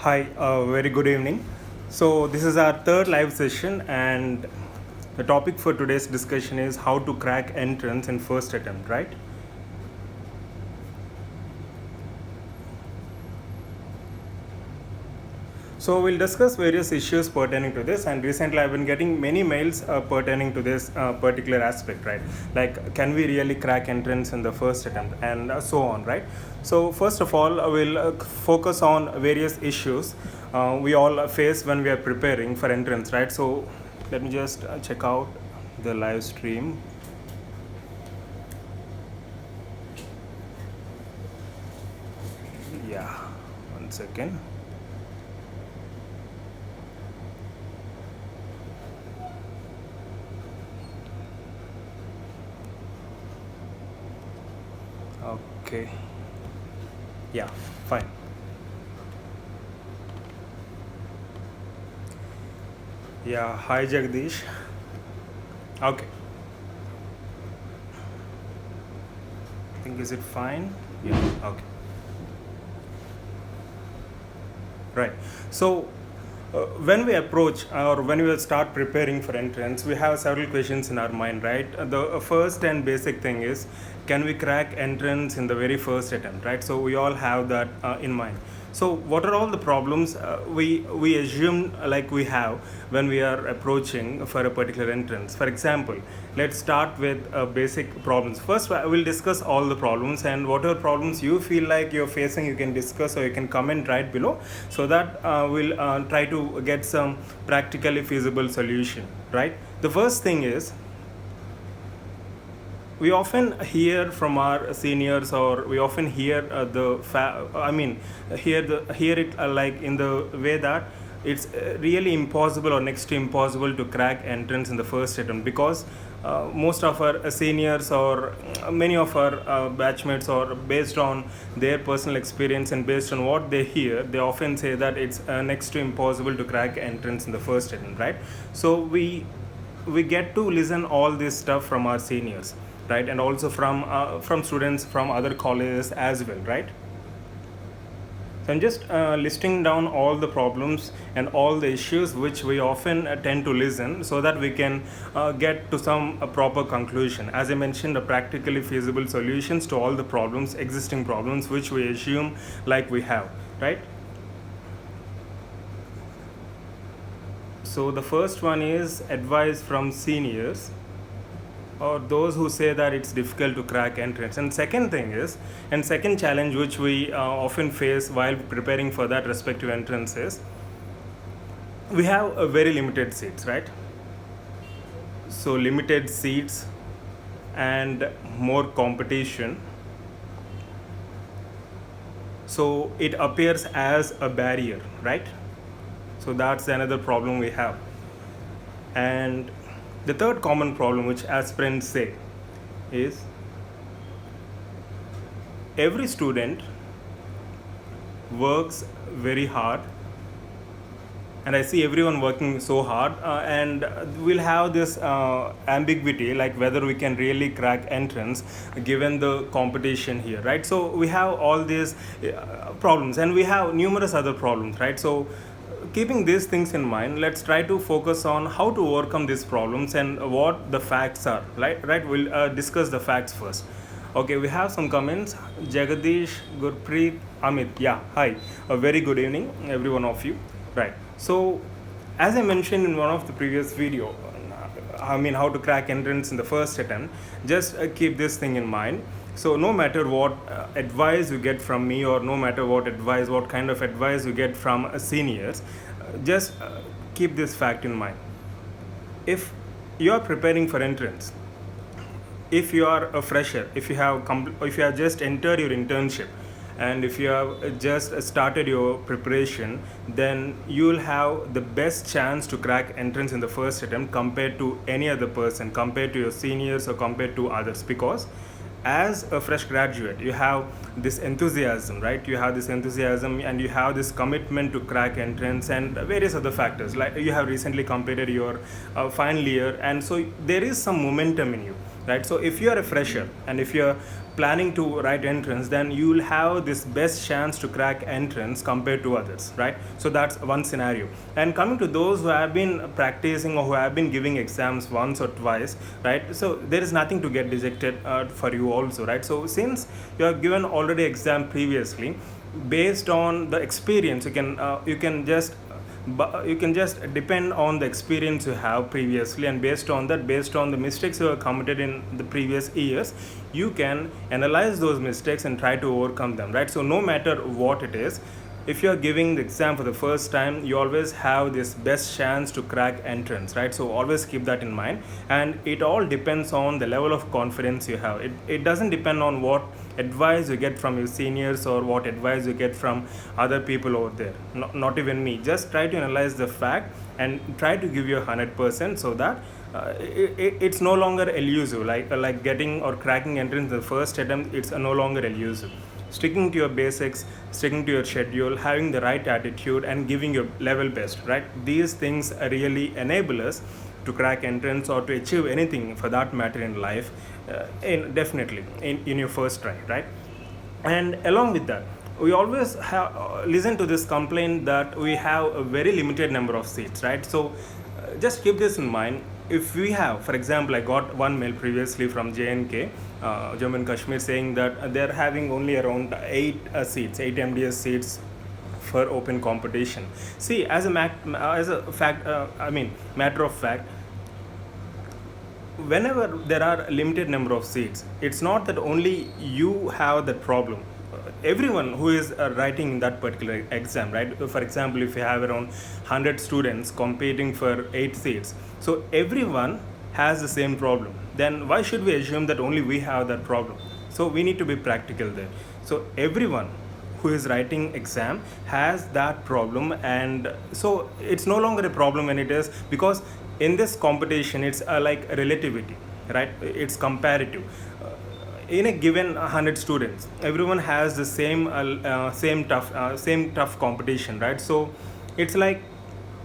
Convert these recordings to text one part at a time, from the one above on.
Hi, very good evening. So, this is our third live session, and the topic for today's discussion is how to crack entrance in first attempt, right? So, we'll discuss various issues pertaining to this, and recently I've been getting many mails pertaining to this particular aspect, right? Like, can we really crack entrance in the first attempt, and so on, right? So, first of all, we'll focus on various issues we all face when we are preparing for entrance, right? So, let me just check out the live stream. Yeah, one second. Okay. Yeah, fine. Yeah, hi Jagdish. Okay. I think is it fine? Yeah. Okay. Right. So, when we approach or when we start preparing for entrance, we have several questions in our mind, right? The first and basic thing is, can we crack entrance in the very first attempt, right? So we all have that in mind. So what are all the problems we assume like we have when we are approaching for a particular entrance? For example, let's start with basic problems. First, I will discuss all the problems, and whatever problems you feel like you're facing, you can discuss or you can comment right below, so that we'll try to get some practically feasible solution. Right. The first thing is, we often hear from our seniors, or we often hear hear it like in the way that it's really impossible or next to impossible to crack entrance in the first attempt, because most of our seniors or many of our batchmates, or based on their personal experience and based on what they hear, they often say that it's next to impossible to crack entrance in the first attempt, right? So we get to listen all this stuff from our seniors, right? And also from students from other colleges as well, right? So I'm just listing down all the problems and all the issues which we often tend to listen, so that we can get to some proper conclusion. As I mentioned, the practically feasible solutions to all the problems, existing problems, which we assume like we have, right? So the first one is advice from seniors, or those who say that it's difficult to crack entrance. And second thing is, and second challenge which we often face while preparing for that respective entrance is, we have a very limited seats, right? So limited seats and more competition, so it appears as a barrier, right? So that's another problem we have. And the third common problem which aspirants say is, every student works very hard, and I see everyone working so hard, and we'll have this ambiguity, like whether we can really crack entrance given the competition here, right? So we have all these problems, and we have numerous other problems, right? So keeping these things in mind, let's try to focus on how to overcome these problems and what the facts are, right? We'll discuss the facts first. Okay, we have some comments. Jagadish, Gurpreet, Amit. Yeah, hi. A very good evening, every one of you. Right. So, as I mentioned in one of the previous video, how to crack entrance in the first attempt, just keep this thing in mind. So no matter what advice you get from me, or no matter what kind of advice you get from seniors, just keep this fact in mind. If you are preparing for entrance, if you are a fresher, if you have just entered your internship, and if you have just started your preparation, then you will have the best chance to crack entrance in the first attempt compared to any other person, compared to your seniors or compared to others, because as a fresh graduate, you have this enthusiasm, right? You have this enthusiasm and you have this commitment to crack entrance and various other factors, like you have recently completed your final year, and so there is some momentum in you, right? So if you are a fresher and if you're planning to write entrance, then you will have this best chance to crack entrance compared to others, right? So that's one scenario. And coming to those who have been practicing or who have been giving exams once or twice, right? So there is nothing to get dejected for you also, right? So since you have given already exam previously, based on the experience, you can just depend on the experience you have previously, and based on that, based on the mistakes you have committed in the previous years, you can analyze those mistakes and try to overcome them, right? So no matter what it is, if you are giving the exam for the first time, you always have this best chance to crack entrance, right? So always keep that in mind, and it all depends on the level of confidence you have. It doesn't depend on what advice you get from your seniors or what advice you get from other people over there. Not even me. Just try to analyze the fact and try to give your 100%, so that it's no longer elusive, like getting or cracking entrance in the first attempt. It's no longer elusive. Sticking to your basics, sticking to your schedule, having the right attitude, and giving your level best, right? These things really enable us to crack entrance or to achieve anything for that matter in life, definitely in your first try, right? And along with that, we always have listen to this complaint that we have a very limited number of seats, right? So just keep this in mind. If we have, for example, I got one mail previously from JNK, Jammu and Kashmir, saying that they're having only around 8 MDS seats for open competition. See, as a matter of fact, whenever there are limited number of seats, it's not that only you have that problem. Everyone who is writing that particular exam, right? For example, if you have around 100 students competing for 8 seats, so everyone has the same problem. Then why should we assume that only we have that problem? So we need to be practical there. So everyone who is writing exam has that problem, and so it's no longer a problem when it is, because in this competition it's like relativity, right? It's comparative. In a given 100 students, everyone has the same tough competition, right? So it's like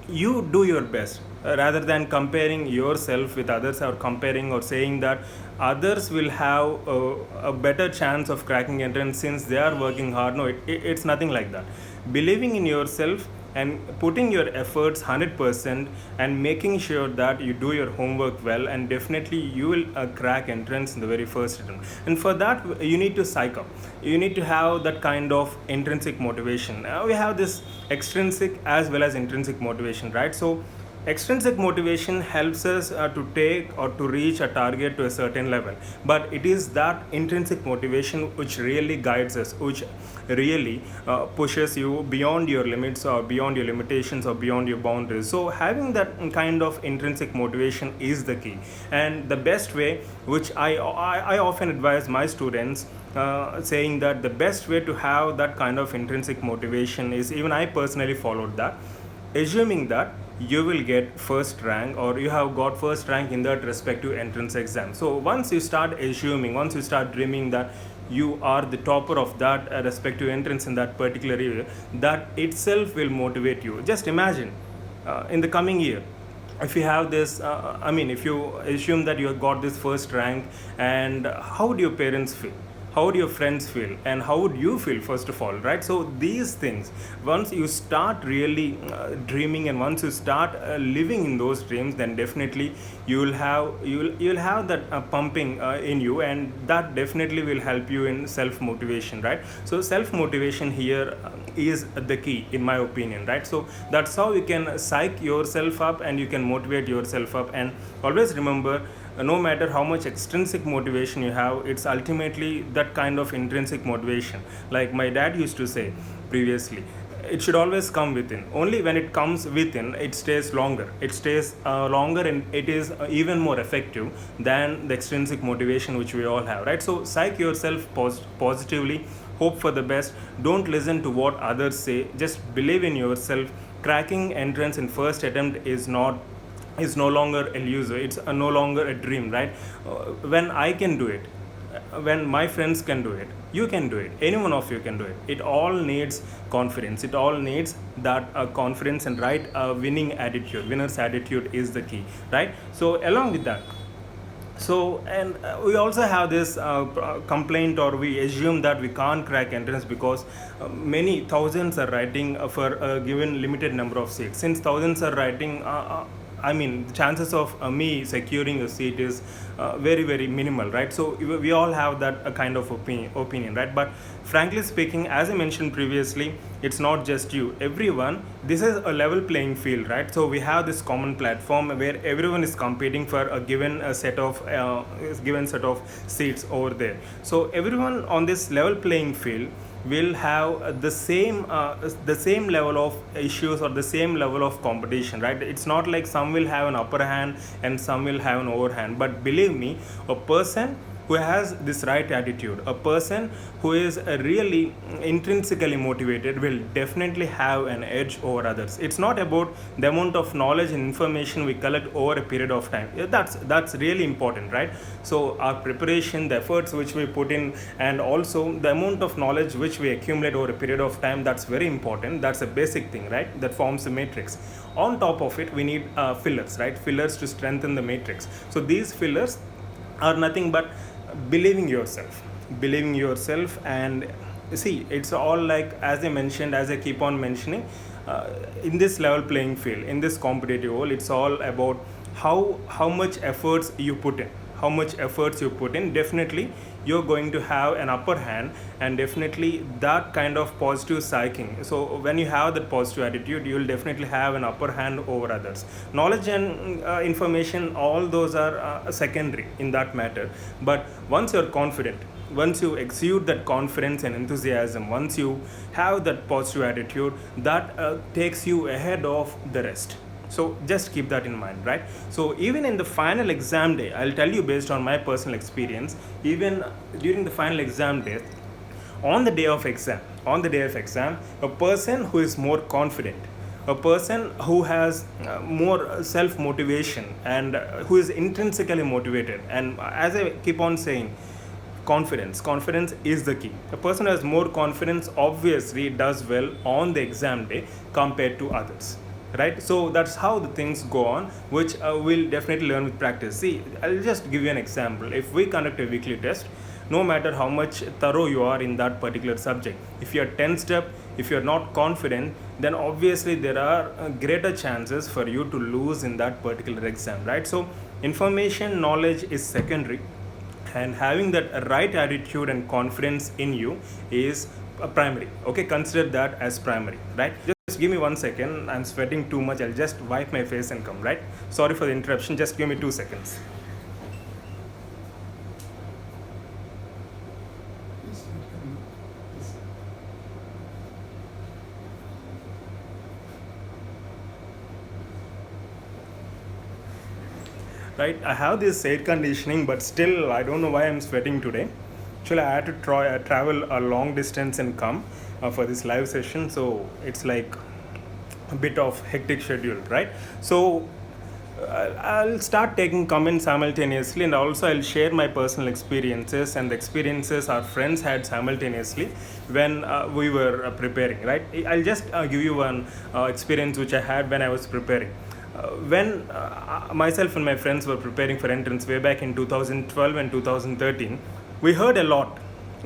you do your best, rather than comparing yourself with others, or comparing or saying that others will have a better chance of cracking entrance since they are working hard. No, it's nothing like that. Believing in yourself and putting your efforts 100% and making sure that you do your homework well, and definitely you will crack entrance in the very first attempt. And for that, you need to psych up. You need to have that kind of intrinsic motivation. We have this extrinsic as well as intrinsic motivation, right? So extrinsic motivation helps us to take or to reach a target to a certain level, but it is that intrinsic motivation which really guides us, which really pushes you beyond your limits or beyond your limitations or beyond your boundaries. So having that kind of intrinsic motivation is the key, and the best way, which I often advise my students, saying that the best way to have that kind of intrinsic motivation is, even I personally followed that, assuming that you will get first rank or you have got first rank in that respective entrance exam. So once you start assuming, once you start dreaming that you are the topper of that respective entrance in that particular year, that itself will motivate you. Just imagine in the coming year, if you have this if you assume that you have got this first rank, and how would your parents feel, how would your friends feel, and how would you feel, first of all, right? So these things, once you start really dreaming, and once you start living in those dreams, then definitely you'll have that pumping in you, and that definitely will help you in self motivation, right? So self motivation here is the key, in my opinion, right? So that's how you can psych yourself up and you can motivate yourself up. And always remember, no matter how much extrinsic motivation you have, it's ultimately that kind of intrinsic motivation. Like my dad used to say previously, it should always come within. Only when it comes within, it stays longer. It stays longer, and it is even more effective than the extrinsic motivation which we all have, right? So psych yourself positively, hope for the best. Don't listen to what others say. Just believe in yourself. Cracking entrance in first attempt is no longer elusive. It's no longer a dream, right? When I can do it, when my friends can do it, you can do it. Any one of you can do it. It all needs confidence. It all needs that confidence and right winning attitude. Winner's attitude is the key, right? So along with that, So, and we also have this complaint, or we assume that we can't crack entrance because many thousands are writing for a given limited number of seats. Since thousands are writing, I mean, the chances of me securing a seat is very, very minimal, right? So we all have that kind of opinion, right? But frankly speaking, as I mentioned previously, it's not just you, everyone. This is a level playing field, right? So we have this common platform where everyone is competing for a given given set of seats over there. So everyone on this level playing field will have the same level of issues or the same level of competition, right? It's not like some will have an upper hand and some will have an overhand, but believe me, a person who has this right attitude, a person who is really intrinsically motivated, will definitely have an edge over others. It's not about the amount of knowledge and information we collect over a period of time. Yeah, that's really important, right? So our preparation, the efforts which we put in, and also the amount of knowledge which we accumulate over a period of time, that's very important. That's a basic thing, right? That forms the matrix. On top of it, we need fillers, right? Fillers to strengthen the matrix. So these fillers are nothing but believing yourself. And see, it's all like, as I mentioned, as I keep on mentioning, in this level playing field, in this competitive world, it's all about how much efforts you put in. Definitely you're going to have an upper hand, and definitely that kind of positive psyching. So when you have that positive attitude, you'll definitely have an upper hand over others. Knowledge and information, all those are secondary in that matter. But once you're confident, once you exude that confidence and enthusiasm, once you have that positive attitude, that takes you ahead of the rest. So just keep that in mind, right? So even in the final exam day, I'll tell you based on my personal experience, even during the final exam day, on the day of exam, a person who is more confident, a person who has more self motivation, and who is intrinsically motivated, and as I keep on saying, confidence is the key. A person who has more confidence obviously does well on the exam day compared to others, right? So that's how the things go on, which we'll definitely learn with practice. See, I'll just give you an example. If we conduct a weekly test, no matter how much thorough you are in that particular subject, if you're tensed up, if you're not confident, then obviously there are greater chances for you to lose in that particular exam, right? So information knowledge is secondary, and having that right attitude and confidence in you is primary. Okay, consider that as primary, right? Just give me 1 second, I'm sweating too much, I'll just wipe my face and come, right? Sorry for the interruption, just give me 2 seconds. Right, I have this air conditioning, but still I don't know why I'm sweating today. Actually, I had to travel a long distance and come for this live session, so it's like a bit of hectic schedule, right? So I'll start taking comments simultaneously, and also I'll share my personal experiences and the experiences our friends had simultaneously when we were preparing, right? I'll just give you one experience which I had when I was preparing. When myself and my friends were preparing for entrance way back in 2012 and 2013, we heard a lot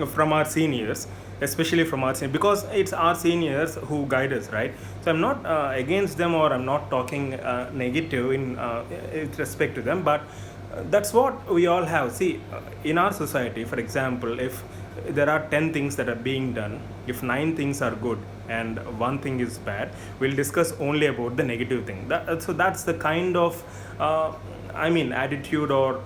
from our seniors, especially from our seniors, because it's our seniors who guide us, right? So I'm not against them, or I'm not talking negative in respect to them, but that's what we all have. See, in our society, for example, if there are 10 things that are being done, if 9 things are good and 1 thing is bad, we'll discuss only about the negative thing. So that's the kind of attitude or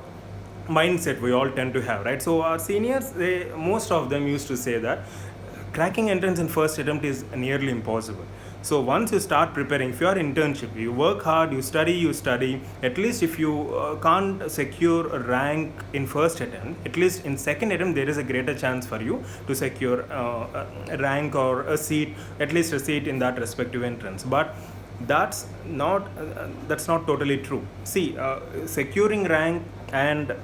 mindset we all tend to have, right? So our seniors, most of them used to say that cracking entrance in first attempt is nearly impossible. So once you start preparing, if you are internship, you work hard, you study. At least if you can't secure a rank in first attempt, at least in second attempt there is a greater chance for you to secure a rank or a seat, at least a seat in that respective entrance. But that's not totally true. See, securing rank and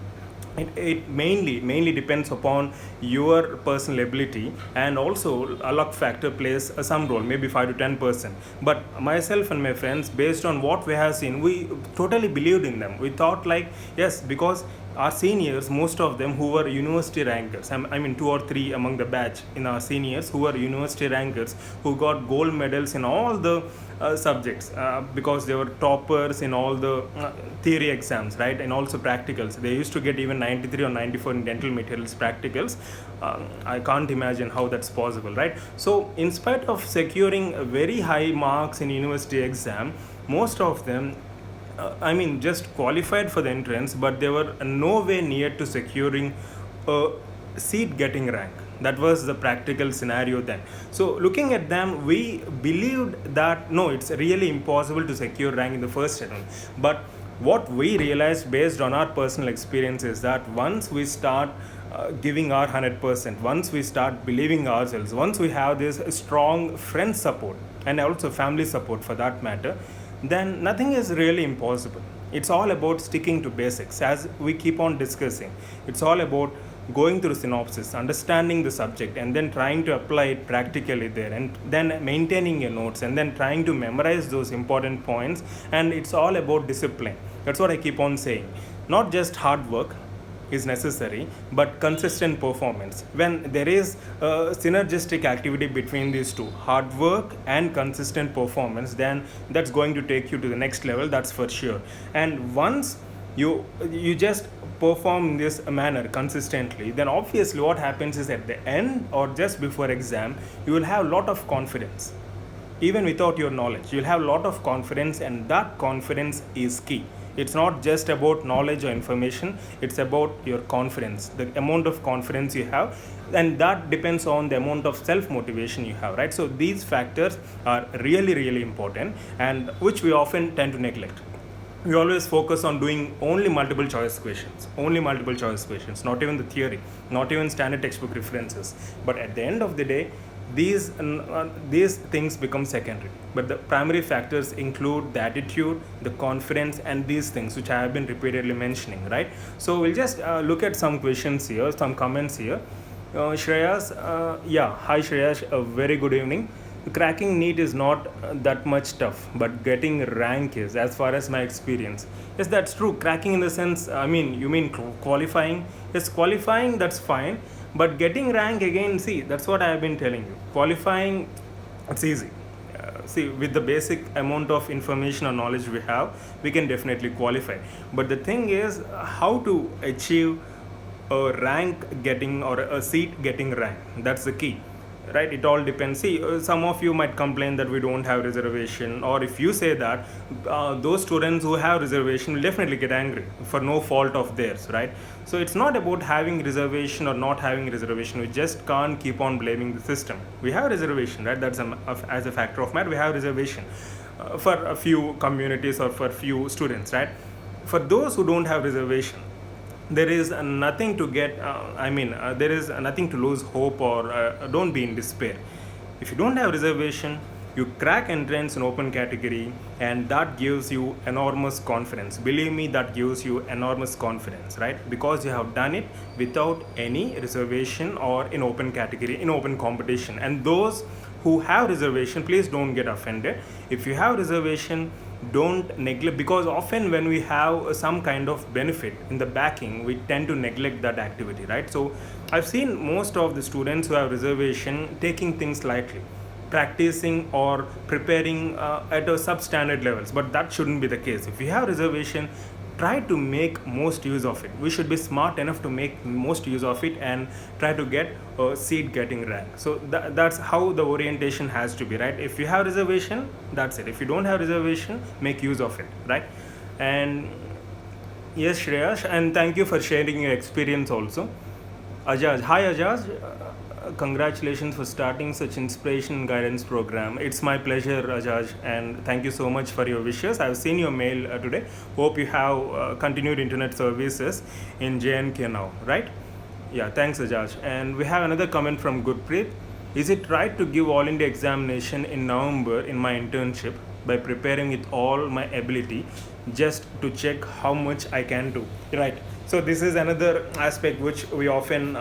it mainly depends upon your personal ability, and also a luck factor plays some role, maybe 5 to 10%. But myself and my friends, based on what we have seen, we totally believed in them. We thought like, yes, because our seniors, most of them who were university rankers, I mean 2 or 3 among the batch in our seniors who were university rankers, who got gold medals in all the subjects, because they were toppers in all the theory exams, right, and also practicals. They used to get even 93 or 94 in dental materials practicals. I can't imagine how that's possible, right? So in spite of securing very high marks in university exam, most of them, just qualified for the entrance, but they were no way near to securing a seat getting rank. That was the practical scenario then. So looking at them, we believed that no, it's really impossible to secure rank in the first attempt. But what we realized based on our personal experience is that once we start giving our 100%, once we start believing ourselves, once we have this strong friend support and also family support for that matter, then nothing is really impossible. It's all about sticking to basics, as we keep on discussing. It's all about going through synopsis, understanding the subject, and then trying to apply it practically there, and then maintaining your notes, and then trying to memorize those important points. And it's all about discipline. That's what I keep on saying. Not just hard work is necessary, but consistent performance. When there is a synergistic activity between these two, hard work and consistent performance, then that's going to take you to the next level, that's for sure. And once you just perform in this manner consistently, then obviously what happens is at the end or just before exam, you will have a lot of confidence. Even without your knowledge, you'll have a lot of confidence, and that confidence is key. It's not just about knowledge or information, it's about your confidence, the amount of confidence you have, and that depends on the amount of self motivation you have, right? So these factors are really, really important, and which we often tend to neglect. We always focus on doing only multiple choice questions, not even the theory, not even standard textbook references. But at the end of the day, these things become secondary, but the primary factors include the attitude, the confidence, and these things which I have been repeatedly mentioning, right? So we'll just look at some questions here, some comments here. Shreyas, hi Shreyas, a very good evening. Cracking NEET is not that much tough, but getting rank is, as far as my experience. Yes, that's true. Cracking in the sense, you mean qualifying? Yes, qualifying, that's fine. But getting rank again, see, that's what I have been telling you. Qualifying, it's easy. See, with the basic amount of information or knowledge we have, we can definitely qualify. But the thing is, how to achieve a rank getting or a seat getting rank? That's the key, right? It all depends. See, some of you might complain that we don't have reservation, or if you say that, those students who have reservation will definitely get angry for no fault of theirs, right? So it's not about having reservation or not having reservation. We just can't keep on blaming the system. We have reservation, right? That's as a factor of matter, we have reservation for a few communities or for a few students, right? For those who don't have reservation, there is nothing to get, there is nothing to lose hope, or don't be in despair. If you don't have reservation, you crack entrance in open category, and that gives you enormous confidence. Believe me, that gives you enormous confidence, right? Because you have done it without any reservation or in open category, in open competition. And those who have reservation, please don't get offended. If you have reservation, don't neglect, because often when we have some kind of benefit in the backing, we tend to neglect that activity, right? So I've seen most of the students who have reservation taking things lightly, practicing or preparing at a substandard levels, but that shouldn't be the case. If you have reservation, try to make most use of it. We should be smart enough to make most use of it and try to get a seat getting rank. So that's how the orientation has to be, right? If you have reservation, that's it. If you don't have reservation, make use of it, right? And yes, Shreyash, and thank you for sharing your experience also. Ajaz, hi Ajaz. Congratulations for starting such inspiration and guidance program. It's my pleasure, Ajaj, and thank you so much for your wishes. I've seen your mail today. Hope you have continued internet services in JNK now, right? Yeah, thanks, Ajaj. And we have another comment from Gurpreet. Is it right to give all India examination in November in my internship by preparing with all my ability just to check how much I can do? Right. So this is another aspect which we often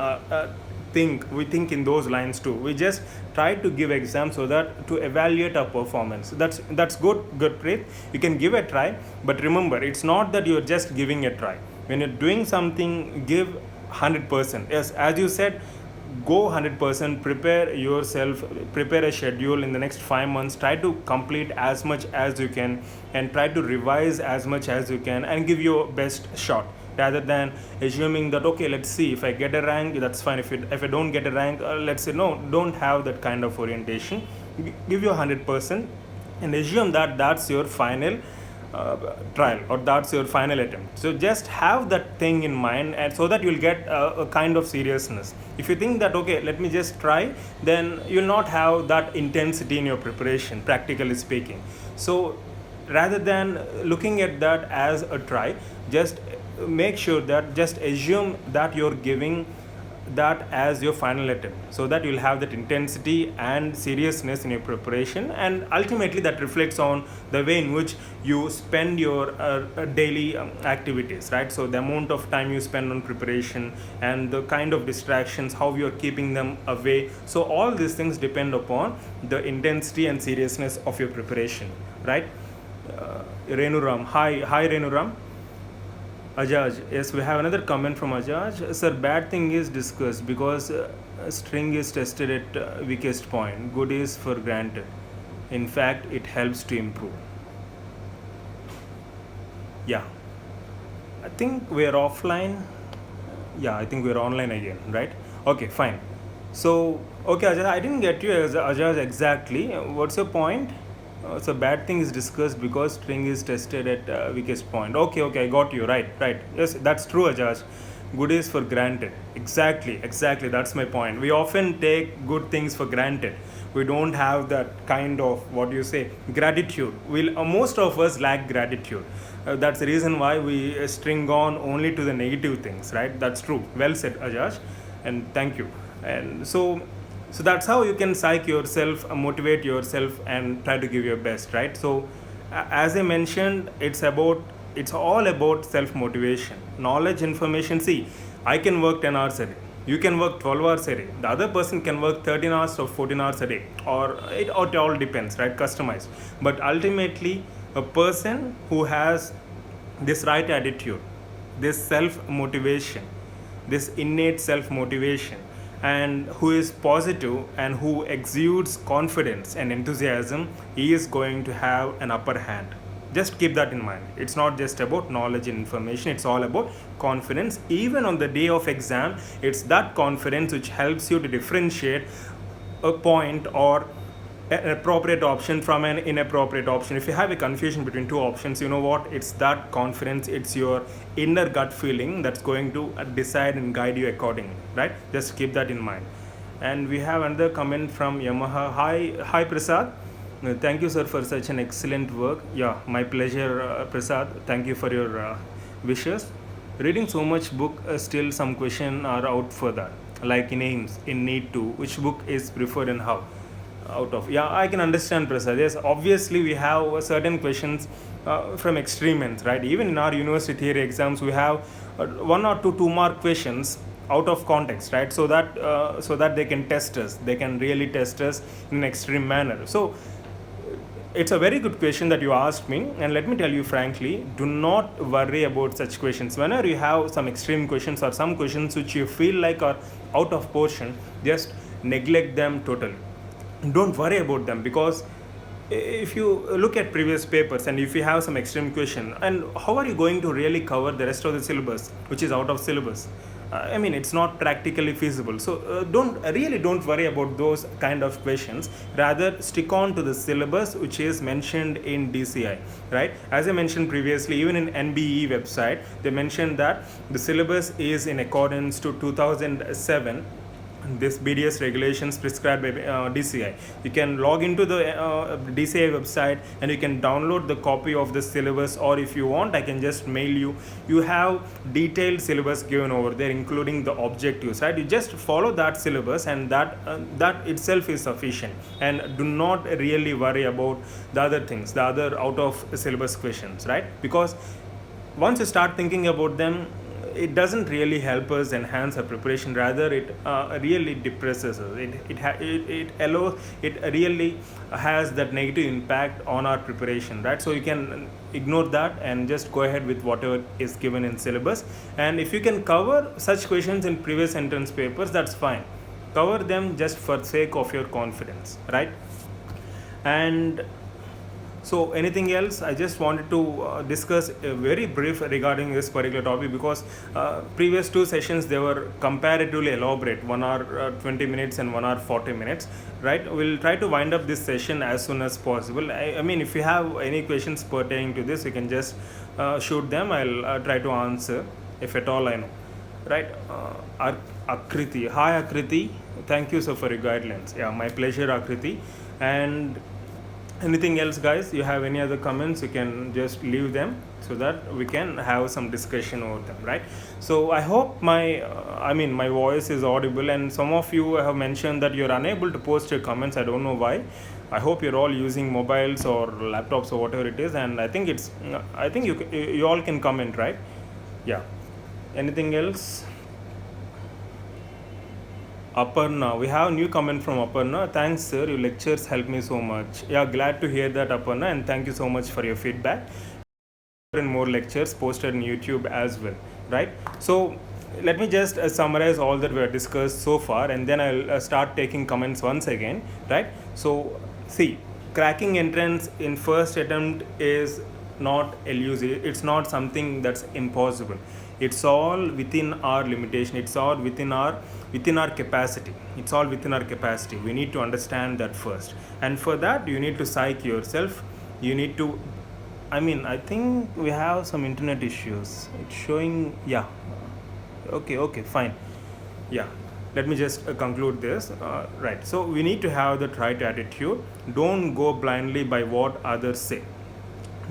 think in those lines too. We just try to give exams so that to evaluate our performance. That's good, Preet. You can give a try, but remember, it's not that you're just giving a try. When you're doing something, give 100%. Yes, as you said, go 100%, prepare yourself, prepare a schedule in the next 5 months, try to complete as much as you can, and try to revise as much as you can, and give your best shot, rather than assuming that, okay, let's see, if I get a rank, that's fine. If I don't get a rank, let's say, no, don't have that kind of orientation. Give your 100% and assume that that's your final trial, or that's your final attempt. So just have that thing in mind, and so that you'll get a kind of seriousness. If you think that, okay, let me just try, then you'll not have that intensity in your preparation, practically speaking. So rather than looking at that as a try, just make sure that, just assume that you're giving that as your final attempt, so that you'll have that intensity and seriousness in your preparation, and ultimately that reflects on the way in which you spend your daily activities, right? So the amount of time you spend on preparation, and the kind of distractions, how you're keeping them away. So all these things depend upon the intensity and seriousness of your preparation, right? Renuram, hi Renuram. Ajaj, yes, we have another comment from Ajaj. Sir, bad thing is discussed because string is tested at weakest point. Good is for granted. In fact, it helps to improve. Yeah, I think we're offline. Yeah, I think we're online again, right? Okay, fine. So, okay, Ajaj, I didn't get you, Ajaj, exactly. What's your point? So bad thing is discussed because string is tested at weakest point. Okay, I got you. Right. Yes, that's true, Ajaj. Good is for granted. Exactly. That's my point. We often take good things for granted. We don't have that kind of, what do you say, gratitude. Most of us lack gratitude. That's the reason why we string on only to the negative things, right? That's true. Well said, Ajaj, and thank you. And so that's how you can psych yourself, motivate yourself, and try to give your best, right? So as I mentioned, it's all about self motivation, knowledge, information. See, I can work 10 hours a day, you can work 12 hours a day, the other person can work 13 hours or 14 hours a day, or it all depends, right? Customized. But ultimately, a person who has this right attitude, this self motivation, this innate self motivation, and who is positive and who exudes confidence and enthusiasm, he is going to have an upper hand. Just keep that in mind. It's not just about knowledge and information, it's all about confidence. Even on the day of exam, it's that confidence which helps you to differentiate a point or an appropriate option from an inappropriate option. If you have a confusion between two options, you know what? It's that confidence, it's your inner gut feeling that's going to decide and guide you accordingly, right? Just keep that in mind. And we have another comment from Yamaha. Hi Prasad. Thank you, sir, for such an excellent work. Yeah, my pleasure, Prasad. Thank you for your wishes. Reading so much book, still some question are out for that. Like in AIMS, in NEET 2, which book is preferred and how? Out of, yeah, I can understand, Prasad. Yes, obviously we have certain questions from extreme ends, right? Even in our university theory exams, we have 1 or 2 mark questions out of context, right? So that they can test us, they can really test us in an extreme manner. So it's a very good question that you asked me, and let me tell you frankly, do not worry about such questions. Whenever you have some extreme questions or some questions which you feel like are out of portion, just neglect them totally. Don't worry about them, because if you look at previous papers and if you have some extreme question, and how are you going to really cover the rest of the syllabus which is out of syllabus? I mean, it's not practically feasible. So don't worry about those kind of questions. Rather, stick on to the syllabus which is mentioned in DCI, right? As I mentioned previously, even in NBE website, they mentioned that the syllabus is in accordance to 2007 this BDS regulations prescribed by DCI. You can log into the DCI website and you can download the copy of the syllabus, or if you want, I can just mail you. You have detailed syllabus given over there, including the objectives, right? You just follow that syllabus, and that itself is sufficient. And do not really worry about the other things, the other out of syllabus questions, right? Because once you start thinking about them, it doesn't really help us enhance our preparation. Rather, it really depresses us. It really has that negative impact on our preparation, right? So you can ignore that and just go ahead with whatever is given in syllabus. And if you can cover such questions in previous entrance papers, that's fine. Cover them just for sake of your confidence, right? And so anything else? I just wanted to discuss a very brief regarding this particular topic, because previous two sessions, they were comparatively elaborate, 1 hour 20 minutes and 1 hour 40 minutes, right? We'll try to wind up this session as soon as possible. I mean, if you have any questions pertaining to this, you can just shoot them. I'll try to answer if at all I know, right? Akriti, hi Akriti, thank you so for your guidelines. Yeah, my pleasure Akriti. And anything else, guys? You have any other comments? You can just leave them so that we can have some discussion over them, right? So I hope my voice is audible, and some of you have mentioned that you're unable to post your comments. I don't know why. I hope you're all using mobiles or laptops or whatever it is, and I think you all can comment, right? Yeah. Anything else? Aparna, we have a new comment from Aparna. Thanks, sir. Your lectures help me so much. Yeah, glad to hear that, Aparna, and thank you so much for your feedback. And more lectures posted on YouTube as well, right? So let me just summarize all that we have discussed so far, and then I'll start taking comments once again, right? So see, cracking entrance in first attempt is not elusive. It's not something that's impossible. It's all within our limitation. It's all within our capacity. It's all within our capacity. We need to understand that first, and for that you need to psych yourself. You need to, I think we have some internet issues. It's showing, yeah. Okay, fine. Yeah, let me just conclude this. Right. So we need to have that right attitude. Don't go blindly by what others say.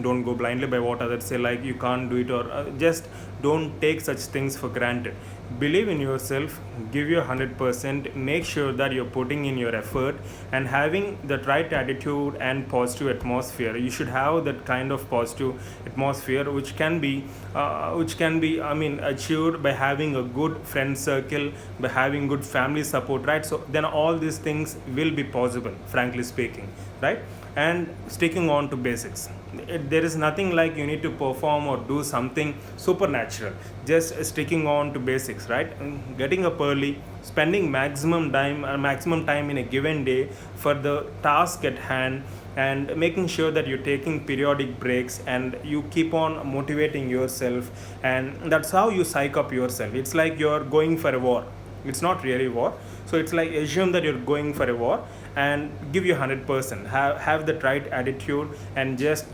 Don't go blindly by what others say, like you can't do it, or just don't take such things for granted. Believe in yourself, give your 100%, make sure that you're putting in your effort and having that right attitude and positive atmosphere. You should have that kind of positive atmosphere, which can be achieved by having a good friend circle, by having good family support, right? So then all these things will be possible, frankly speaking, right? And sticking on to basics. There is nothing like you need to perform or do something supernatural. Just sticking on to basics, right? Getting up early, spending maximum time in a given day for the task at hand, and making sure that you're taking periodic breaks and you keep on motivating yourself, and that's how you psych up yourself. It's like you're going for a war. It's not really war. So it's like, assume that you're going for a war and give you 100%. Have that right attitude, and just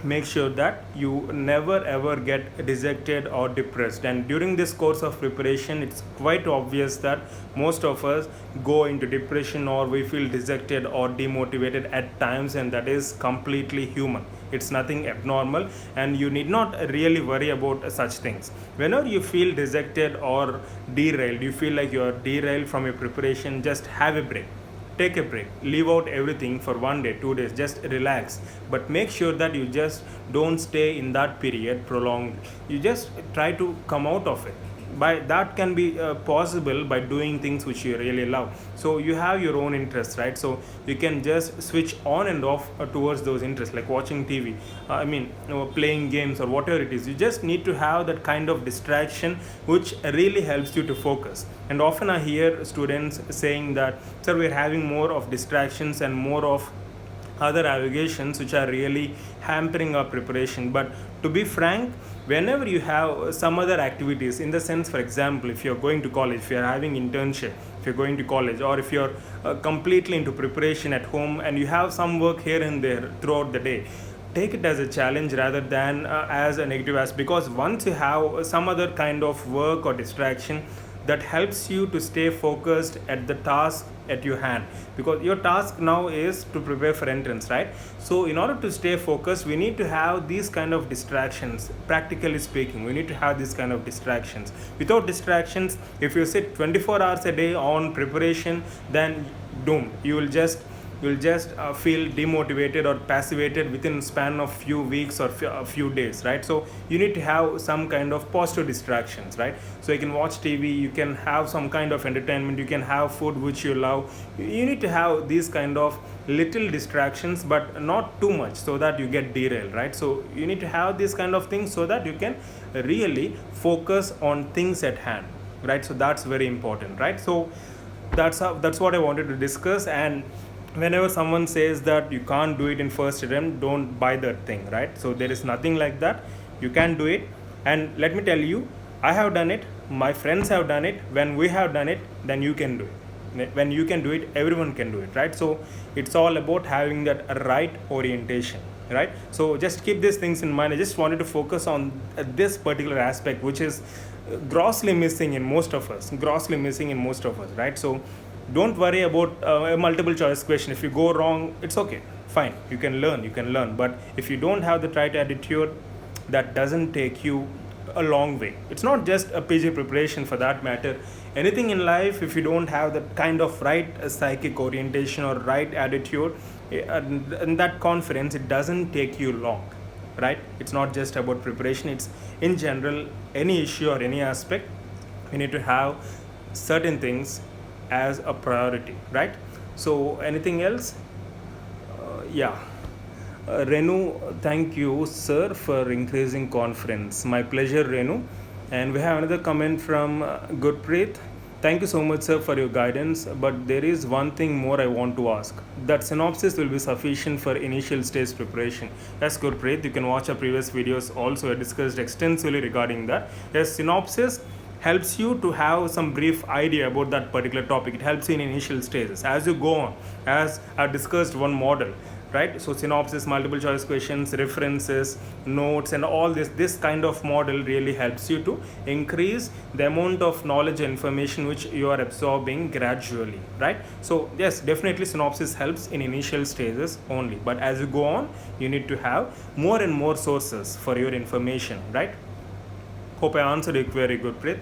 make sure that you never ever get dejected or depressed. And during this course of preparation, it's quite obvious that most of us go into depression, or we feel dejected or demotivated at times, and that is completely human. It's nothing abnormal, and you need not really worry about such things. Whenever you feel dejected or derailed, you feel like you are derailed from your preparation, just have a break. Take a break, leave out everything for 1 day, 2 days, just relax. But make sure that you just don't stay in that period prolonged. You just try to come out of it. By that can be possible by doing things which you really love. So you have your own interests, right? So you can just switch on and off towards those interests, like watching TV, playing games or whatever it is. You just need to have that kind of distraction which really helps you to focus. And often I hear students saying that, sir, we're having more of distractions and more of other allegations which are really hampering our preparation. But to be frank, whenever you have some other activities, in the sense, for example, if you're going to college, if you're having internship, if you're going to college, or if you're completely into preparation at home and you have some work here and there throughout the day, take it as a challenge rather than as a negative aspect. Because once you have some other kind of work or distraction, that helps you to stay focused at the task at your hand, because your task now is to prepare for entrance, right? So in order to stay focused, we need to have these kind of distractions. Practically speaking, we need to have these kind of distractions. Without distractions, if you sit 24 hours a day on preparation, then doomed. You will just you'll just feel demotivated or passivated within span of few weeks or a few days, right? So you need to have some kind of positive distractions, right? So you can watch TV, you can have some kind of entertainment, you can have food which you love. You need to have these kind of little distractions, but not too much so that you get derailed, right? So you need to have these kind of things so that you can really focus on things at hand, right? So that's very important, right? So that's what I wanted to discuss. And whenever someone says that you can't do it in first attempt, don't buy that thing, right? So there is nothing like that. You can do it. And let me tell you, I have done it, my friends have done it. When we have done it, then you can do it. When you can do it, everyone can do it, right? So it's all about having that right orientation, right? So just keep these things in mind. I just wanted to focus on this particular aspect, which is grossly missing in most of us, right? So don't worry about a multiple choice question. If you go wrong, it's okay, fine, you can learn. But if you don't have the right attitude, that doesn't take you a long way. It's not just a PG preparation, for that matter. Anything in life, if you don't have that kind of right psychic orientation or right attitude and that confidence, it doesn't take you long, right? It's not just about preparation, it's in general any issue or any aspect. We need to have certain things as a priority, right? So anything else? Yeah. Renu, thank you, sir, for increasing confidence. My pleasure, Renu. And we have another comment from Gurpreet. Thank you so much, sir, for your guidance. But there is one thing more I want to ask. That synopsis will be sufficient for initial stage preparation. Yes, Gurpreet, you can watch our previous videos. Also, I discussed extensively regarding that. Yes, synopsis helps you to have some brief idea about that particular topic. It helps you in initial stages. As you go on, as I discussed one model, right? So synopsis, multiple choice questions, references, notes, and all this kind of model really helps you to increase the amount of knowledge and information which you are absorbing gradually, right? So yes, definitely synopsis helps in initial stages only, but as you go on, you need to have more and more sources for your information, right? Hope I answered your query, Gurpreet.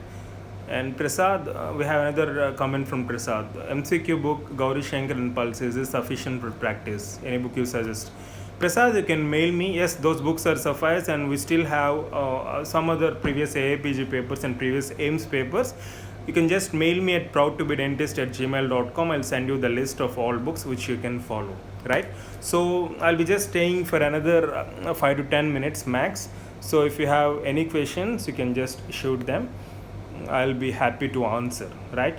And Prasad, we have another comment from Prasad. MCQ book Gauri Shankar and Pulses is sufficient for practice. Any book you suggest? Prasad, you can mail me. Yes, those books are suffice, and we still have some other previous AAPG papers and previous AIMS papers. You can just mail me at proudtobedentist@gmail.com. I'll send you the list of all books which you can follow, right? So I'll be just staying for another 5 to 10 minutes max. So if you have any questions, you can just shoot them. I'll be happy to answer, right?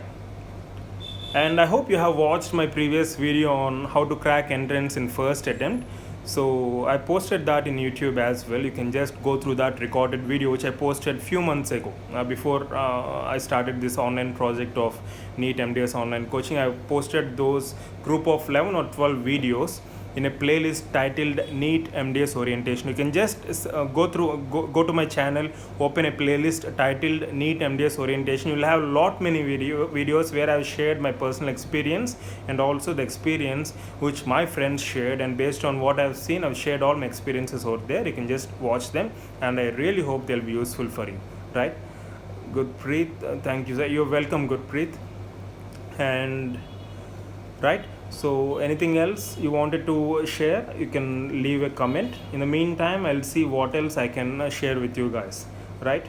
And I hope you have watched my previous video on how to crack entrance in first attempt. So I posted that in YouTube as well. You can just go through that recorded video which I posted few months ago before I started this online project of NEET MDS online coaching. I posted those group of 11 or 12 videos in a playlist titled NEET MDS Orientation. You can just go to my channel, open a playlist titled NEET MDS Orientation. You'll have many videos where I've shared my personal experience and also the experience which my friends shared, and based on what I've seen, I've shared all my experiences over there. You can just watch them, and I really hope they'll be useful for you, right? Gurpreet, thank you, sir. You're welcome, Gurpreet. And right, so anything else you wanted to share, you can leave a comment. In the meantime, I'll see what else I can share with you guys, right?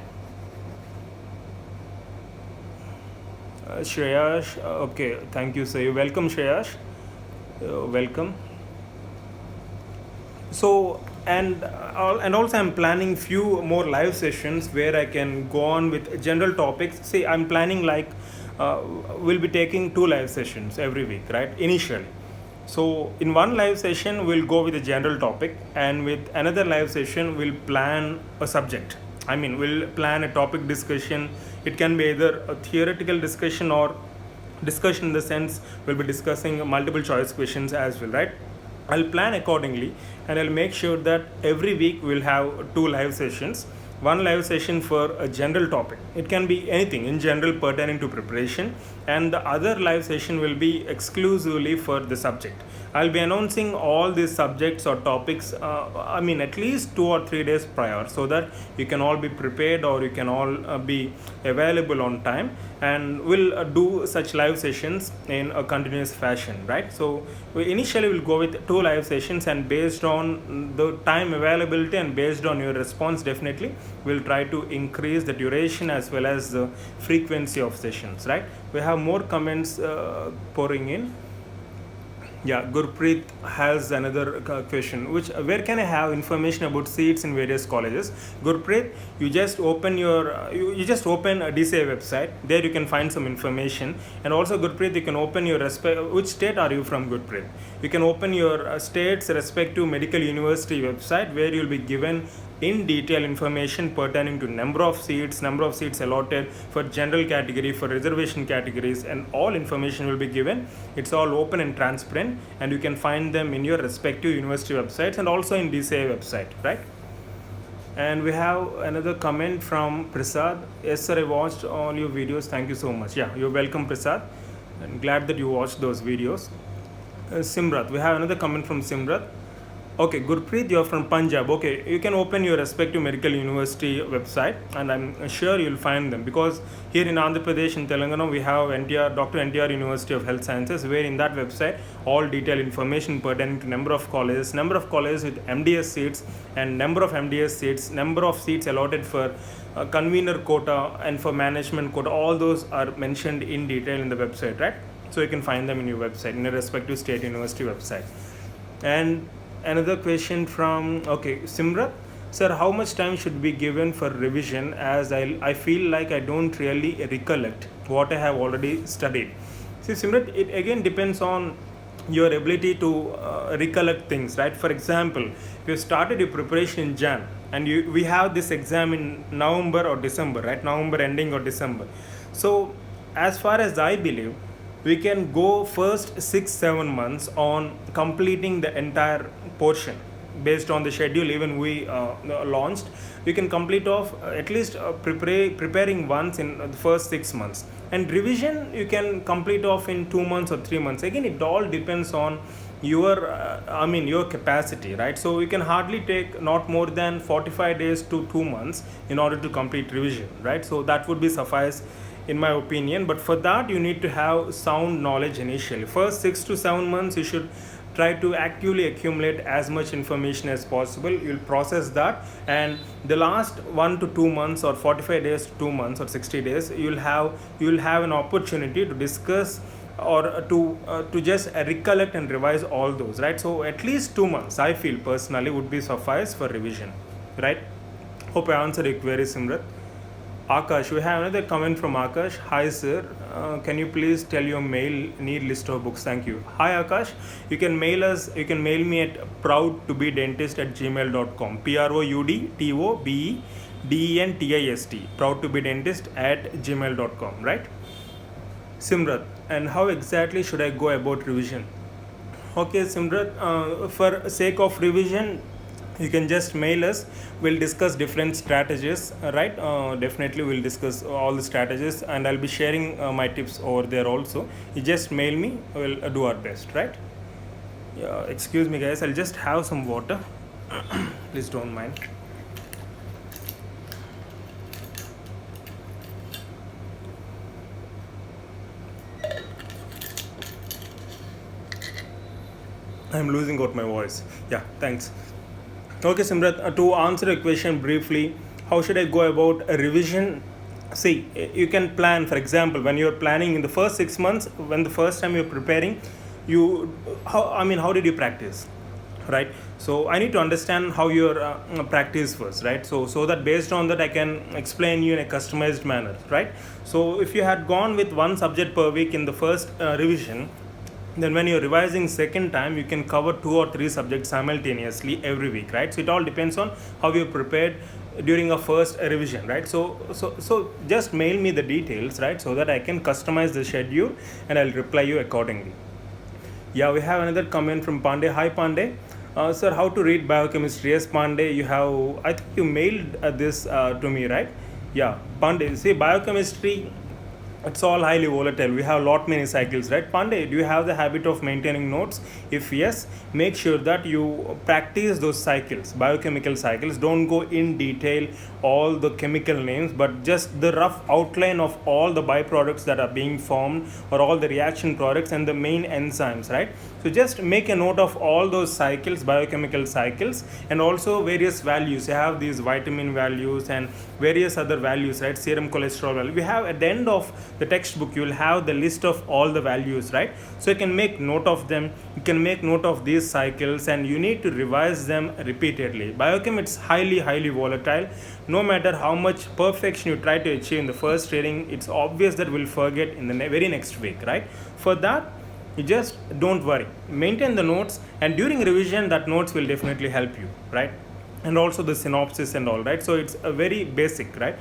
Shreyash, okay, thank you, sir. You're welcome, Shreyash. Welcome. So and also I'm planning few more live sessions where I can go on with general topics. See, I'm planning like we'll be taking 2 live sessions every week, right, initially. So in one live session we'll go with a general topic, and with another live session we'll plan a subject. I mean, we'll plan a topic discussion. It can be either a theoretical discussion or discussion in the sense we'll be discussing multiple choice questions as well, right? I'll plan accordingly, and I'll make sure that every week we'll have 2 live sessions. One live session for a general topic. It can be anything in general pertaining to preparation, and the other live session will be exclusively for the subject. I'll be announcing all these subjects or topics, at least 2 or 3 days prior, so that you can all be prepared or you can all be available on time. and we'll do such live sessions in a continuous fashion, right? So we initially will go with 2 live sessions, and based on the time availability and based on your response, definitely we'll try to increase the duration as well as the frequency of sessions, right? We have more comments pouring in. Yeah, Gurpreet has another question. Which where can I have information about seats in various colleges? Gurpreet, you just open your you just open a DCI website. There you can find some information. And also, Gurpreet, you can open your which state are you from, Gurpreet? You can open your state's respective medical university website, where you'll be given in detail information pertaining to number of seats allotted for general category, for reservation categories, and all information will be given. It's all open and transparent, and you can find them in your respective university websites and also in DCI website, right? And we have another comment from Prasad. Yes, sir, I watched all your videos. Thank you so much. Yeah, you're welcome, Prasad. I'm glad that you watched those videos. Simrat, we have another comment from Simrat. Okay, Gurpreet, you're from Punjab. Okay, you can open your respective medical university website, and I'm sure you'll find them, because here in Andhra Pradesh and Telangana we have Dr. NTR University of Health Sciences, where in that website all detailed information pertaining to number of colleges with MDS seats, and number of MDS seats, number of seats allotted for convener quota and for management quota. All those are mentioned in detail in the website, right? So you can find them in your website, in your respective state university website. And another question from Simrat. Sir, how much time should be given for revision, as I feel like I don't really recollect what I have already studied? See, Simrat, it again depends on your ability to recollect things, right? For example, if you started your preparation in Jan, and we have this exam in November or December, right? November ending or December. So as far as I believe, we can go first 6-7 months on completing the entire portion based on the schedule even we launched. We can complete off at least preparing once in the first 6 months, and revision you can complete off in 2 months or 3 months. Again, it all depends on your your capacity, right? So you can hardly take not more than 45 days to 2 months in order to complete revision, right? So that would be suffice in my opinion. But for that, you need to have sound knowledge initially. First 6 to 7 months you should try to actively accumulate as much information as possible. You'll process that, and the last 1 to 2 months, or 45 days to 2 months, or 60 days, you'll have an opportunity to discuss or to just recollect and revise all those, right? So at least 2 months, I feel personally, would be suffice for revision, right? Hope I answered your query, Simrat. Akash, we have another comment from Akash. Hi sir, can you please tell your mail, need list of books? Thank you. Hi Akash, you can mail us, you can mail me at proudtobedentist@gmail.com. proudtobedentist, proudtobedentist@gmail.com, right? Simrat, and how exactly should I go about revision? Okay, Simrat, for sake of revision, you can just mail us. We'll discuss different strategies, right? Definitely we'll discuss all the strategies, and I'll be sharing my tips over there also. You just mail me, we'll do our best, right? Yeah, excuse me guys, I'll just have some water. Please don't mind. I'm losing out my voice. Yeah, thanks. Okay, Simrat, to answer your question briefly, how should I go about a revision? See, you can plan, for example, when you're planning in the first 6 months, when the first time you're preparing, how did you practice? Right? So I need to understand how your practice was, right? So that based on that, I can explain you in a customized manner, right? So if you had gone with one subject per week in the first revision, then when you're revising second time, you can cover 2 or 3 subjects simultaneously every week, right? So it all depends on how you prepared during a first revision, right? So just mail me the details, right, so that I can customize the schedule and I'll reply you accordingly. Yeah, we have another comment from Pandey. Hi Pandey. Sir, how to read biochemistry? Yes, Pandey, I think you mailed this to me, right? Yeah, Pandey, see, biochemistry, it's all highly volatile. We have lot many cycles, right? Pandey, do you have the habit of maintaining notes? If yes, make sure that you practice those cycles, biochemical cycles. Don't go in detail all the chemical names, but just the rough outline of all the byproducts that are being formed, or all the reaction products and the main enzymes, right? So just make a note of all those cycles, biochemical cycles, and also various values. You have these vitamin values and various other values, right? Serum cholesterol value. We have at the end of the textbook, you will have the list of all the values, right? So you can make note of them. You can make note of these cycles, and you need to revise them repeatedly. Biochem, it's highly volatile. No matter how much perfection you try to achieve in the first reading, it's obvious that we'll forget in the very next week, right? For that, you just don't worry, maintain the notes, and during revision that notes will definitely help you, right? And also the synopsis and all, right? So it's a very basic, right?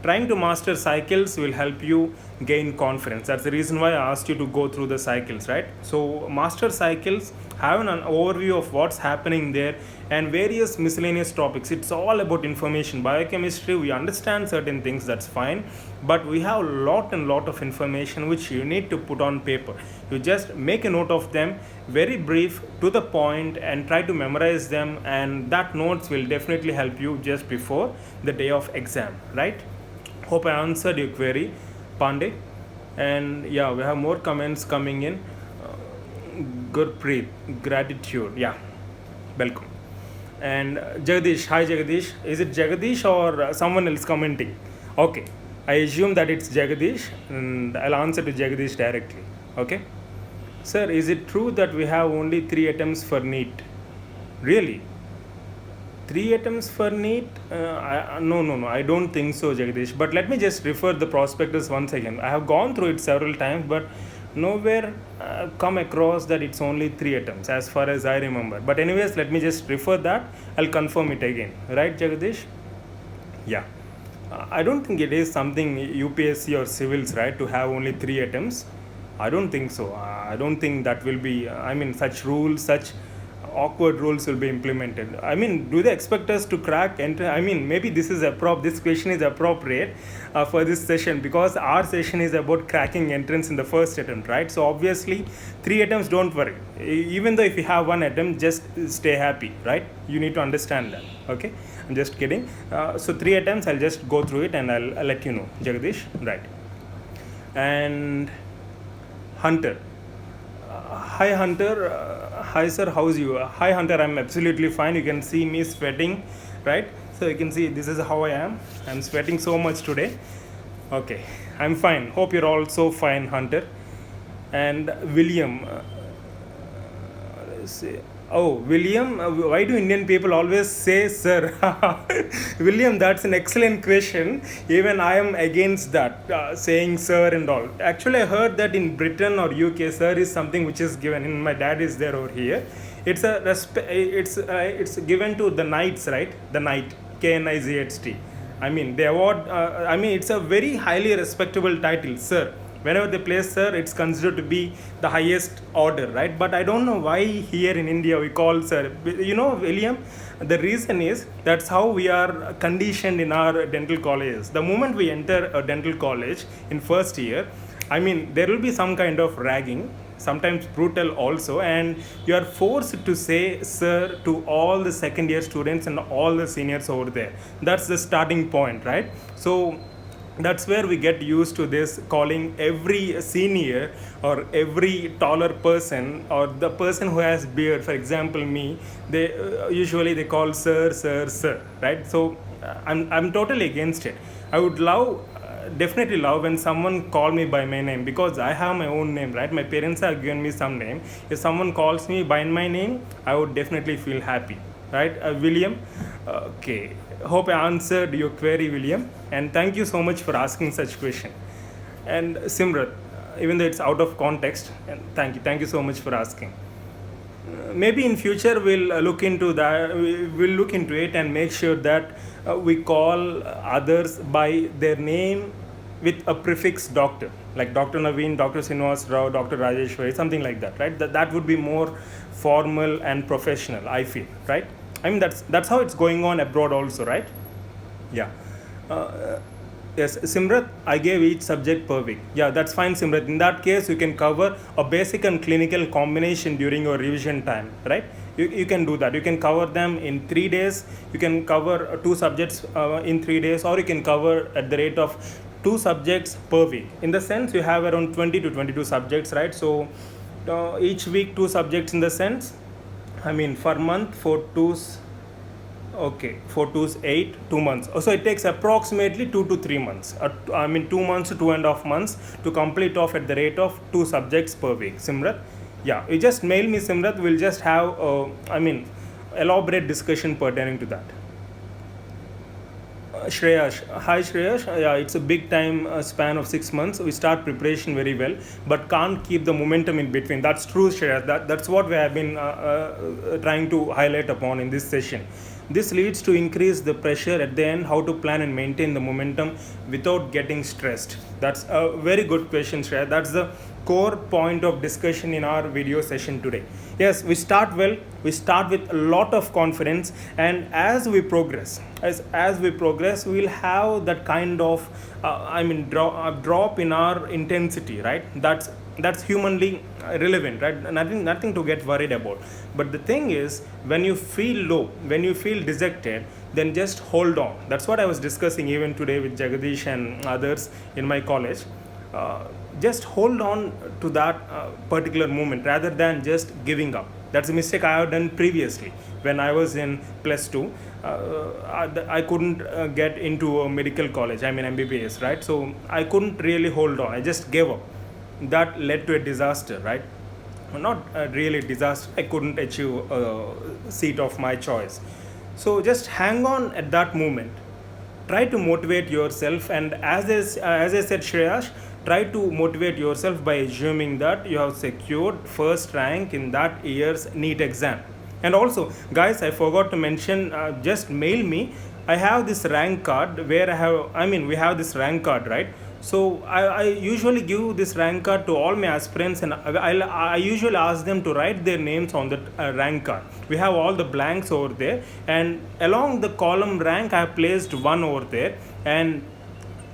Trying to master cycles will help you gain confidence. That's the reason why I asked you to go through the cycles, right? So master cycles, have an overview of what's happening there, and various miscellaneous topics. It's all about information. Biochemistry, we understand certain things, that's fine, but we have lot of information which you need to put on paper. You just make a note of them, very brief, to the point, and try to memorize them, and that notes will definitely help you just before the day of exam, right? Hope I answered your query, Pandey. And yeah, we have more comments coming in. Gurpreet, gratitude. Yeah, welcome. And Jagdish, hi Jagdish. Is it Jagdish or someone else commenting? Okay, I assume that it's Jagdish, and I'll answer to Jagdish directly. Okay, sir, is it true that we have only 3 attempts for NEET? Really? 3 attempts for NEET? No, I don't think so, Jagdish. But let me just refer the prospectus once again. I have gone through it several times, but nowhere come across that it's only 3 attempts, as far as I remember. But anyways, let me just refer that. I'll confirm it again. Right, Jagdish? Yeah. I don't think it is something UPSC or civils, right, to have only 3 attempts. I don't think so. I don't think that will be, such rules, such awkward rules will be implemented. Do they expect us to crack? And maybe this question is appropriate for this session, because our session is about cracking entrance in the first attempt, right? So obviously, 3 attempts, don't worry. Even though if you have 1 attempt, just stay happy, right? You need to understand that. Okay, I'm just kidding. So 3 attempts, I'll just go through it and I'll let you know, Jagdish, right? And Hunter. Hi Hunter, hi sir, how's you? Hi Hunter, I'm absolutely fine. You can see me sweating, right? So you can see this is how I am. I'm sweating so much today. Okay, I'm fine. Hope you're also fine, Hunter. And William, let's see. Oh, William, why do Indian people always say sir? William, that's an excellent question. Even I am against that, saying sir and all. Actually, I heard that in Britain or UK, sir is something which is given. And my dad is there over here. It's given to the knights, right? The knight, KNIGHT. They award. It's a very highly respectable title, sir. Whenever they place sir, it's considered to be the highest order, right? But I don't know why here in India we call sir. William, the reason is that's how we are conditioned in our dental colleges. The moment we enter a dental college in first year, there will be some kind of ragging, sometimes brutal also, and you are forced to say sir to all the second year students and all the seniors over there. That's the starting point, right? So that's where we get used to this, calling every senior or every taller person or the person who has beard, for example me, they usually they call sir, right? So I'm totally against it. I would definitely love when someone call me by my name, because I have my own name, right? My parents have given me some name. If someone calls me by my name, I would definitely feel happy, right? William, okay, hope I answered your query, William, and thank you so much for asking such question. And Simrat, even though it's out of context, and thank you so much for asking. Maybe in future we'll look into that. We'll look into it and make sure that we call others by their name with a prefix doctor, like Dr. Naveen, Dr. Srinivas Rao, Dr. Rajeshwari, something like that, right? That would be more formal and professional, I feel, right? That's how it's going on abroad also, right? Yeah. Yes, Simrat, I gave each subject per week. Yeah, that's fine, Simrat. In that case, you can cover a basic and clinical combination during your revision time, right? You can do that. You can cover them in 3 days. You can cover two subjects in 3 days, or you can cover at the rate of two subjects per week. In the sense, you have around 20 to 22 subjects, right? So each week, two subjects in the sense. I mean, for month, 4 twos. Okay, 4 twos, 8, 2 months. So it takes approximately 2 to 3 months. I mean, 2 months to 2.5 months to complete off at the rate of two subjects per week. Simrat, yeah, you just mail me, Simrat. We'll just have, elaborate discussion pertaining to that. Shreyash, hi Shreyash. Yeah, it's a big time span of 6 months. We start preparation very well, but can't keep the momentum in between. That's true, Shreyash. That's what we have been trying to highlight upon in this session. This leads to increase the pressure at the end. How to plan and maintain the momentum without getting stressed. That's a very good question, Shreya. That's the core point of discussion in our video session today. Yes, we start well. We start with a lot of confidence, and as we progress, we'll have that kind of, drop in our intensity, right? That's humanly relevant, right? Nothing to get worried about. But the thing is, when you feel low, when you feel dejected, then just hold on. That's what I was discussing even today with Jagadish and others in my college. uh, just hold on to that particular moment rather than just giving up. That's a mistake I have done previously when I was in plus 2. I couldn't get into a medical college, I mean MBBS, right? So I couldn't really hold on. I just gave up. That led to a disaster, right? Not really disaster. I couldn't achieve a seat of my choice. So just hang on at that moment. Try to motivate yourself, and as I said, Shreyash, try to motivate yourself by assuming that you have secured first rank in that year's NEET exam. And also, guys, I forgot to mention, just mail me. I have this rank card where we have this rank card, right? So I usually give this rank card to all my aspirants, and I usually ask them to write their names on the rank card. We have all the blanks over there, and along the column rank I have placed one over there, and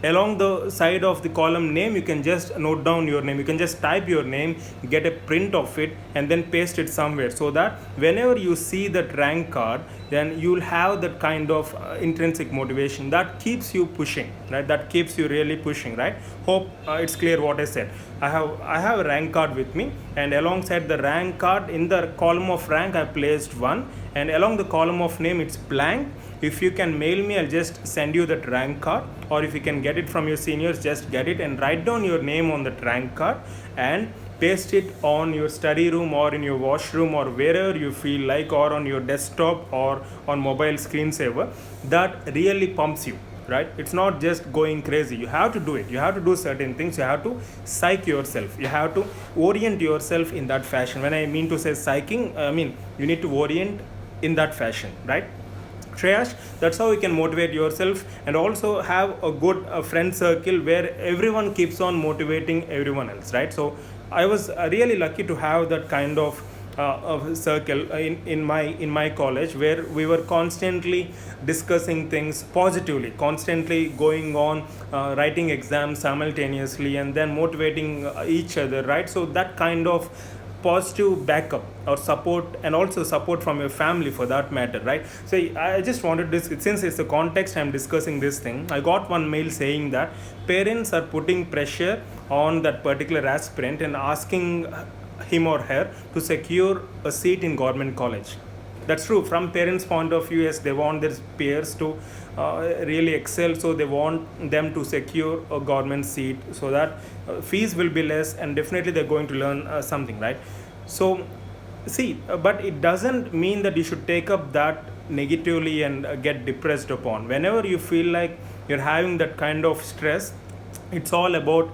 along the side of the column name you can just note down your name. You can just type your name, get a print of it, and then paste it somewhere, so that whenever you see that rank card, then you'll have that kind of intrinsic motivation that keeps you pushing, right? That keeps you really pushing, right? Hope it's clear what I said. I have a rank card with me, and alongside the rank card, in the column of rank I placed one, and along the column of name it's blank. If you can mail me, I'll just send you that rank card, or if you can get it from your seniors, just get it and write down your name on that rank card and paste it on your study room or in your washroom or wherever you feel like, or on your desktop or on mobile screensaver. That really pumps you, right? It's not just going crazy. You have to do it. You have to do certain things. You have to psych yourself. You have to orient yourself in that fashion. When I mean to say psyching, I mean you need to orient in that fashion, right? Shreyash, that's how you can motivate yourself, and also have a good friend circle where everyone keeps on motivating everyone else, right? So I was really lucky to have that kind of circle in my college, where we were constantly discussing things positively, constantly going on, writing exams simultaneously, and then motivating each other, right? So that kind of positive backup or support, and also support from your family for that matter, right? So I just wanted this, since it's the context I'm discussing this thing. I got one mail saying that parents are putting pressure on that particular aspirant and asking him or her to secure a seat in government college. That's true. From parents point of view, yes, they want their peers to really excel, so they want them to secure a government seat, so that fees will be less, and definitely they're going to learn something, right? So see, but it doesn't mean that you should take up that negatively and get depressed upon. Whenever you feel like you're having that kind of stress, it's all about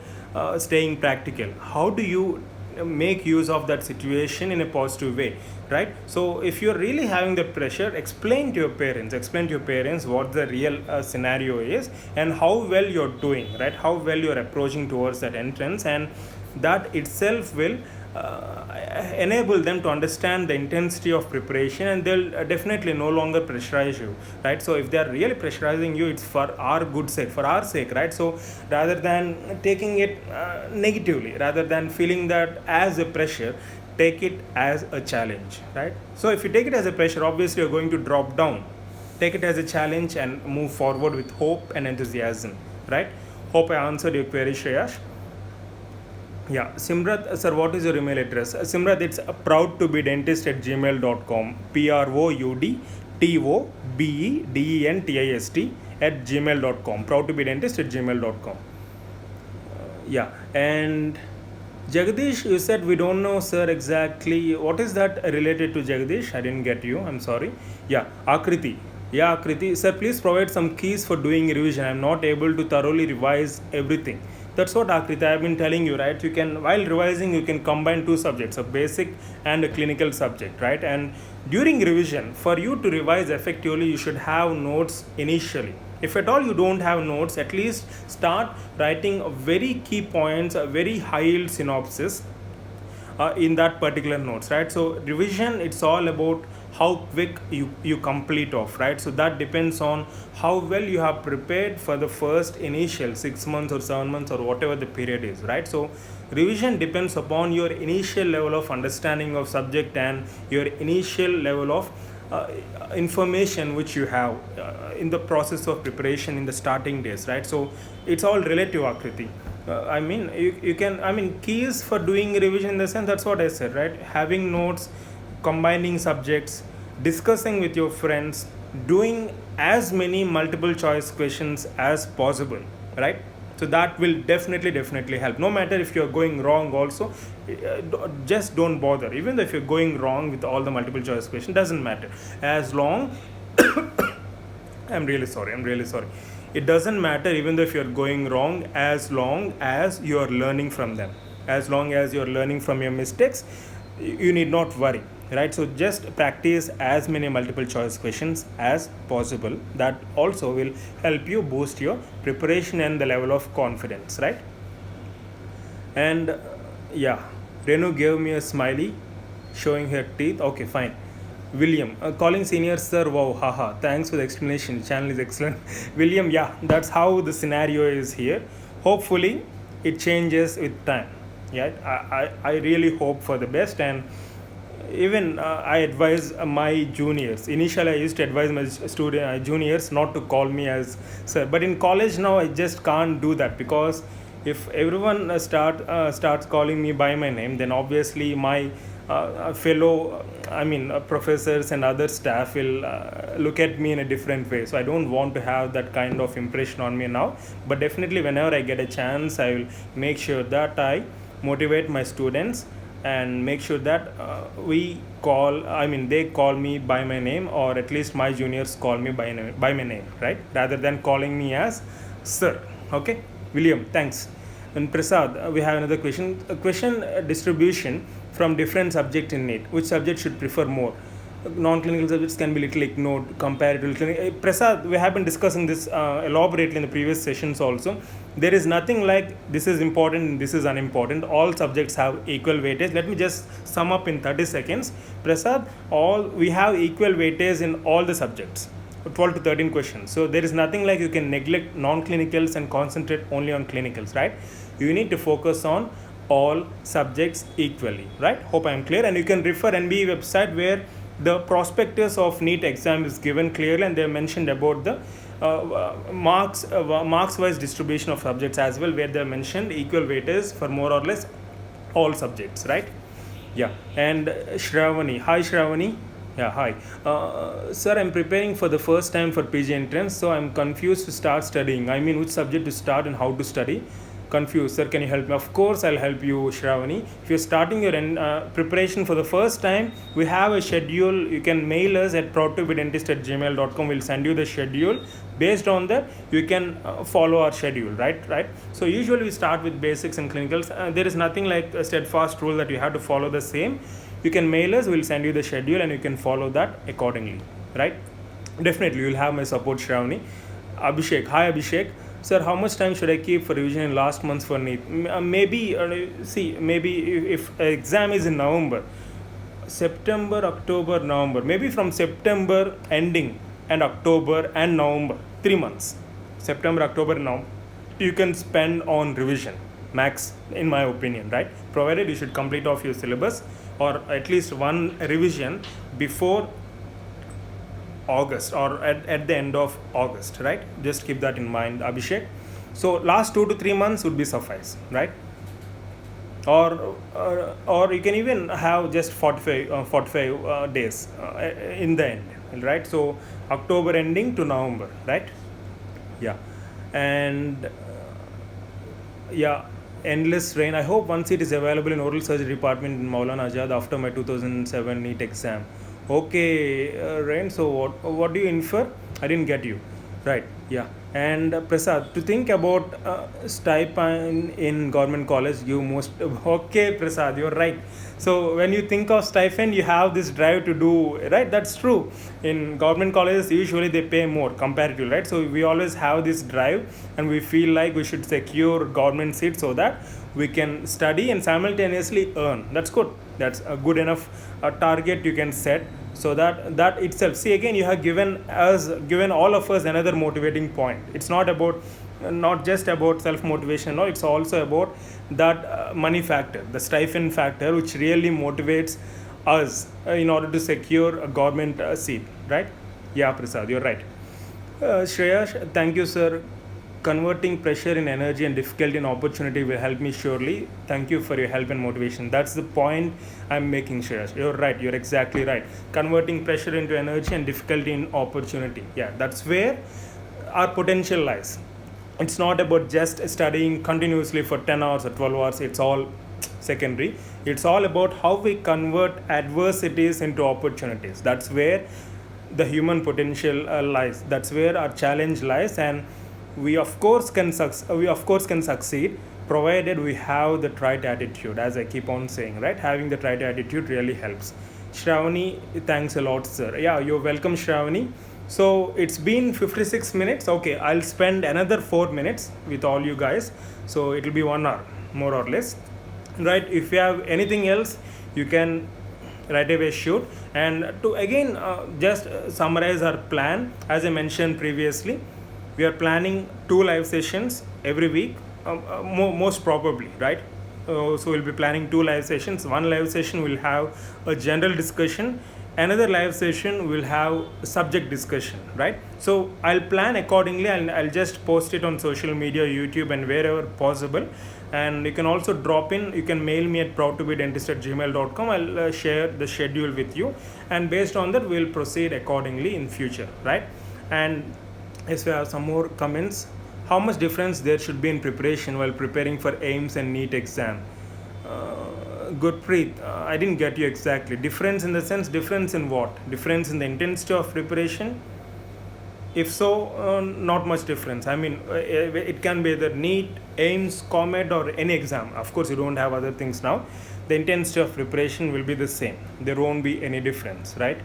staying practical. How do you make use of that situation in a positive way, right? So if you're really having the pressure, explain to your parents what the real scenario is, and how well you're doing, right? How well you're approaching towards that entrance, and that itself will enable them to understand the intensity of preparation, and they'll definitely no longer pressurize you, right? So if they are really pressurizing you, it's for our good sake, for our sake, right? So rather than taking it negatively, rather than feeling that as a pressure, take it as a challenge, right? So if you take it as a pressure, obviously you're going to drop down. Take it as a challenge and move forward with hope and enthusiasm, right? Hope I answered your query, Shreyash. Yeah, Simrat, sir, what is your email address? Simrat, it's proud to be dentist at gmail.com. proudtobedentist at gmail.com. Proud to be dentist at gmail.com. Yeah, and Jagdish, you said we don't know, sir, exactly what is that related to. Jagdish, I didn't get you. I'm sorry. Yeah, Akriti. Yeah, Akriti, sir, please provide some keys for doing revision. I'm not able to thoroughly revise everything. That's what, Akriti, I've been telling you, right? You can, while revising, you can combine two subjects, a basic and a clinical subject, right? And during revision, for you to revise effectively, you should have notes initially. If at all you don't have notes, at least start writing very key points, a very high yield synopsis in that particular notes, right? So revision, it's all about how quick you complete off, right? So that depends on how well you have prepared for the first initial 6 months or 7 months or whatever the period is, right? So revision depends upon your initial level of understanding of subject and your initial level of information which you have in the process of preparation in the starting days, right? So it's all relative, Akriti. I mean, you can, I mean, keys for doing revision in the sense, that's what I said, right? Having notes, combining subjects, discussing with your friends, doing as many multiple choice questions as possible, right? So that will definitely help. No matter if you're going wrong also, just don't bother. Even if you're going wrong with all the multiple choice question, doesn't matter. As long I'm really sorry. It doesn't matter even though if you're going wrong, as long as you're learning from them. As long as you're learning from your mistakes, you need not worry, right? So just practice as many multiple choice questions as possible. That also will help you boost your preparation and the level of confidence, right? And yeah, Renu gave me a smiley showing her teeth. Okay, fine. William, calling senior sir, wow, haha, thanks for the explanation. The channel is excellent. William, yeah, that's how the scenario is here. Hopefully, it changes with time. Yeah, I really hope for the best. And even I advise my juniors. Initially, I used to advise my juniors not to call me as sir. But in college now, I just can't do that, because if everyone starts calling me by my name, then obviously my fellow professors and other staff will look at me in a different way. So I don't want to have that kind of impression on me now. But definitely whenever I get a chance, I will make sure that I motivate my students and make sure that they call me by my name, or at least my juniors call me by my name, right? Rather than calling me as sir. Okay, William, thanks. And Prasad, we have another question. A question distribution from different subject in NEET. Which subject should prefer more? Non-clinical subjects can be little ignored compared to clinical. Prasad, we have been discussing this elaborately in the previous sessions also. There is nothing like this is important and this is unimportant. All subjects have equal weightage. Let me just sum up in 30 seconds. Prasad, we have equal weightage in all the subjects. 12 to 13 questions. So there is nothing like you can neglect non-clinicals and concentrate only on clinicals, right? You need to focus on all subjects equally, right? Hope I am clear. And you can refer NBE website where the prospectus of NEET exam is given clearly, and they mentioned about the marks wise distribution of subjects as well, where they mentioned equal weightage for more or less all subjects, right? Yeah. And Shravani, hi Shravani. Yeah, hi. Sir, I'm preparing for the first time for PG entrance, so I'm confused to start studying. I mean, which subject to start and how to study? Confused, sir, can you help me? Of course, I'll help you, Shravani. If you're starting your preparation for the first time, we have a schedule. You can mail us at proudtobedentist@gmail.com. We'll send you the schedule. Based on that, you can follow our schedule, right? So usually we start with basics and clinicals. There is nothing like a steadfast rule that you have to follow the same. You can mail us, we'll send you the schedule, and you can follow that accordingly, right? Definitely, you'll have my support, Shravani. Abhishek, hi Abhishek. Sir, how much time should I keep for revision in last months for NEET? Maybe, maybe if exam is in November, September, October, November, maybe from September ending and October and November, 3 months, September, October, November, you can spend on revision, max, in my opinion, right? Provided you should complete off your syllabus or at least one revision before August or at the end of August, right? Just keep that in mind, Abhishek. So last 2 to 3 months would be suffice, right? Or you can even have just 45 days in the end, right? So October ending to November, right? Yeah. And yeah, endless rain. I hope one seat is available in oral surgery department in Maulana Azad after my 2007 NEET exam. Okay, Rain. So what do you infer? I didn't get you. Right. Yeah. And Prasad, to think about stipend in government college, you most okay, Prasad, you're right. So when you think of stipend, you have this drive to do right. That's true. In government colleges, usually they pay more comparatively, right? So we always have this drive, and we feel like we should secure government seats so that we can study and simultaneously earn. That's good. That's a good enough target you can set, so that itself, see, again you have given all of us another motivating point. It's not just about self motivation, no, it's also about that money factor, the stipend factor, which really motivates us in order to secure a government seat, right? Yeah, Prasad, you're right. Shreya, thank you, sir. Converting pressure in energy and difficulty in opportunity will help me surely. Thank you for your help and motivation. That's the point I'm making, Shreya. You're right. You're exactly right. Converting pressure into energy and difficulty in opportunity. Yeah, that's where our potential lies. It's not about just studying continuously for 10 hours or 12 hours. It's all secondary. It's all about how we convert adversities into opportunities. That's where the human potential lies. That's where our challenge lies, and we of course can succeed provided we have the right attitude, as I keep on saying, right? Having the right attitude really helps. Shravani, thanks a lot, sir. Yeah, you're welcome, Shravani. So it's been 56 minutes. Okay, I'll spend another 4 minutes with all you guys, so it'll be 1 hour more or less, right? If you have anything else, you can right away shoot. And to again just summarize our plan, as I mentioned previously, we are planning 2 live sessions every week, most probably, right? So we'll be planning 2 live sessions. One live session will have a general discussion, another live session will have subject discussion, right? So I'll plan accordingly, and I'll just post it on social media, YouTube, and wherever possible. And you can also drop in, you can mail me at proudtobedentist@gmail.com. I'll share the schedule with you, and based on that we'll proceed accordingly in future, right? And yes, we have some more comments. How much difference there should be in preparation while preparing for AIMS and NEET exam? Gurpreet, I didn't get you exactly. Difference in the sense, difference in what? Difference in the intensity of preparation? If so, not much difference. I mean, it can be either NEET, AIMS, COMET, or any exam. Of course, you don't have other things now. The intensity of preparation will be the same. There won't be any difference, right?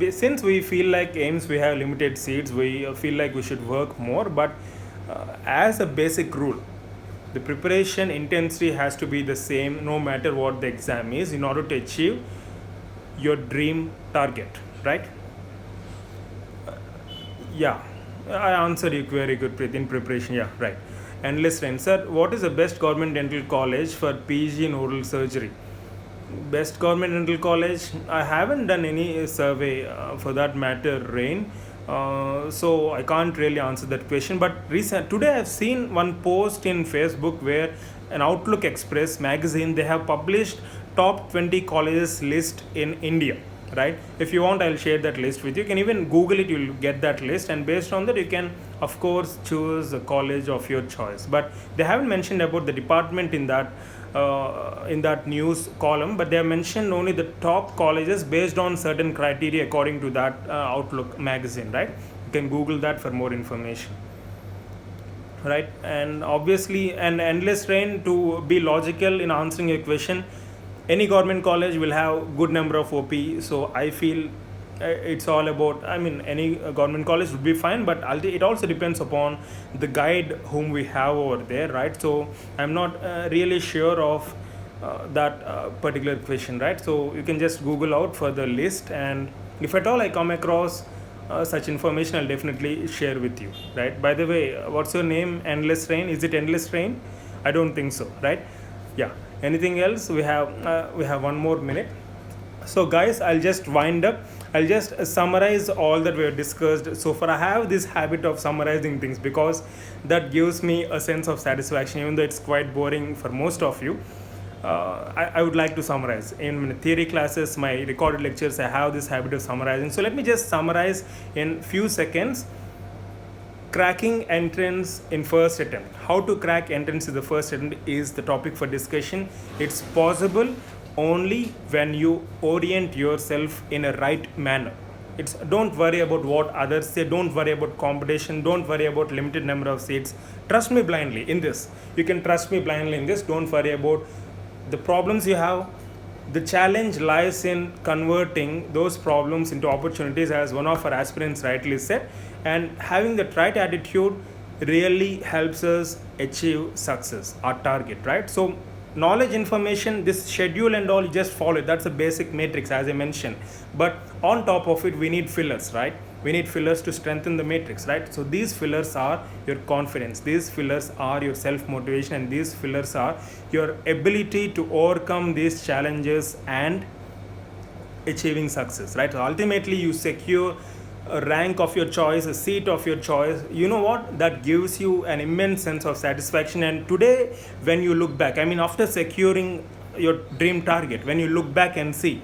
Since we feel like AIMS we have limited seats, we feel like we should work more, but as a basic rule, the preparation intensity has to be the same no matter what the exam is, in order to achieve your dream target, right? Yeah, I answered your query, good, in preparation. Yeah, right. Endless Rain, sir, what is the best government dental college for PG in oral surgery? Best government dental college, I haven't done any survey for that matter, Rain. So I can't really answer that question. But today I've seen one post in Facebook where an Outlook Express magazine, they have published top 20 colleges list in India, right? If you want, I'll share that list with you. You can even Google it, you'll get that list, and based on that you can of course choose a college of your choice. But they haven't mentioned about the department in that news column, but they have mentioned only the top colleges based on certain criteria according to that Outlook magazine, right? You can Google that for more information, right? And obviously, an Endless Rain, to be logical in answering your question, any government college will have good number of OP, so I feel it's all about, I mean, any government college would be fine, but it also depends upon the guide whom we have over there, right? So I'm not really sure of that particular question, right? So you can just Google out for the list, and if at all I come across such information, I'll definitely share with you, right? By the way, what's your name? Endless Rain? Is it Endless Rain? I don't think so, right? Yeah. Anything else? We have 1 more minute. So guys, I'll just wind up. I'll just summarize all that we have discussed so far. I have this habit of summarizing things because that gives me a sense of satisfaction, even though it's quite boring for most of you. I would like to summarize. In theory classes, my recorded lectures, I have this habit of summarizing. So let me just summarize in few seconds. Cracking entrance in first attempt. How to crack entrance in the first attempt is the topic for discussion. It's possible only when you orient yourself in a right manner. It's, don't worry about what others say, don't worry about competition, don't worry about limited number of seats. Trust me blindly in this. You can trust me blindly in this. Don't worry about the problems you have. The challenge lies in converting those problems into opportunities, as one of our aspirants rightly said, and having the right attitude really helps us achieve success, our target, right? So knowledge, information, this schedule and all, you just follow it. That's a basic matrix, as I mentioned, but on top of it we need fillers, right? We need fillers to strengthen the matrix, right? So these fillers are your confidence, these fillers are your self motivation, and these fillers are your ability to overcome these challenges and achieving success, right? So ultimately you secure a rank of your choice, a seat of your choice. You know what, that gives you an immense sense of satisfaction. And today when you look back, I mean, after securing your dream target, when you look back and see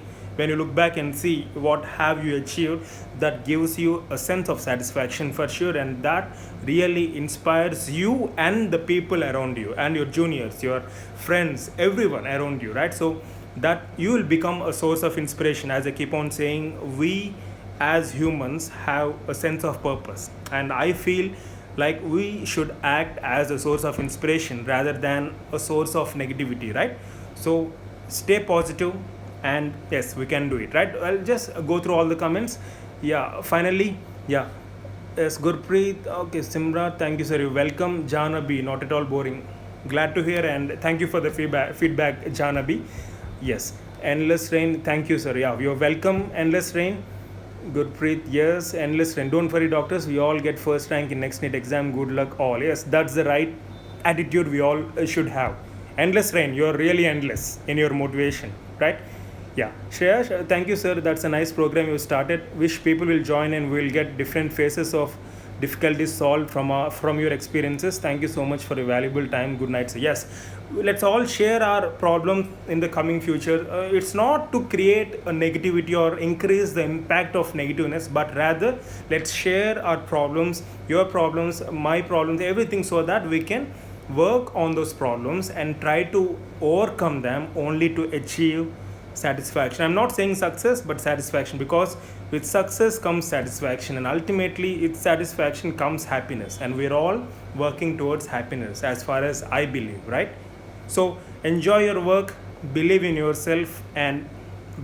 what have you achieved, that gives you a sense of satisfaction for sure, and that really inspires you and the people around you and your juniors, your friends, everyone around you, right? So that you will become a source of inspiration. As I keep on saying, we as humans have a sense of purpose, and I feel like we should act as a source of inspiration rather than a source of negativity, right? So stay positive, and yes, we can do it, right? I'll just go through all the comments. Yeah, finally, yeah. Yes, Gurpreet, okay, Simra, thank you, sir. You welcome. Janabi, not at all boring. Glad to hear, and thank you for the feedback, Janabi. Yes, Endless Rain, thank you, sir. Yeah, you're welcome, Endless Rain. Gurpreet, yes, Endless Rain. Don't worry, doctors. We all get first rank in next NEET exam. Good luck, all. Yes, that's the right attitude we all should have. Endless Rain, you're really endless in your motivation, right? Yeah, Shreya, thank you, sir. That's a nice program you started. Wish people will join and we'll get different phases of difficulties solved from your experiences. Thank you so much for your valuable time. Good night, sir. Yes, let's all share our problems in the coming future. It's not to create a negativity or increase the impact of negativeness, but rather let's share our problems, your problems, my problems, everything, so that we can work on those problems and try to overcome them, only to achieve satisfaction. I'm not saying success, but satisfaction, because with success comes satisfaction, and ultimately with satisfaction comes happiness, and we're all working towards happiness, as far as I believe, right? So enjoy your work, believe in yourself, and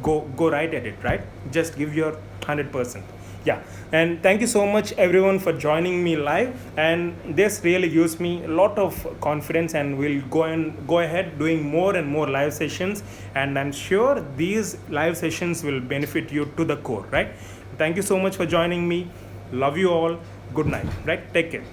go right at it, right? Just give your 100%. Yeah, and thank you so much everyone for joining me live, and this really gives me a lot of confidence, and we'll go ahead doing more and more live sessions, and I'm sure these live sessions will benefit you to the core, right? Thank you so much for joining me. Love you all. Good night, right? Take care.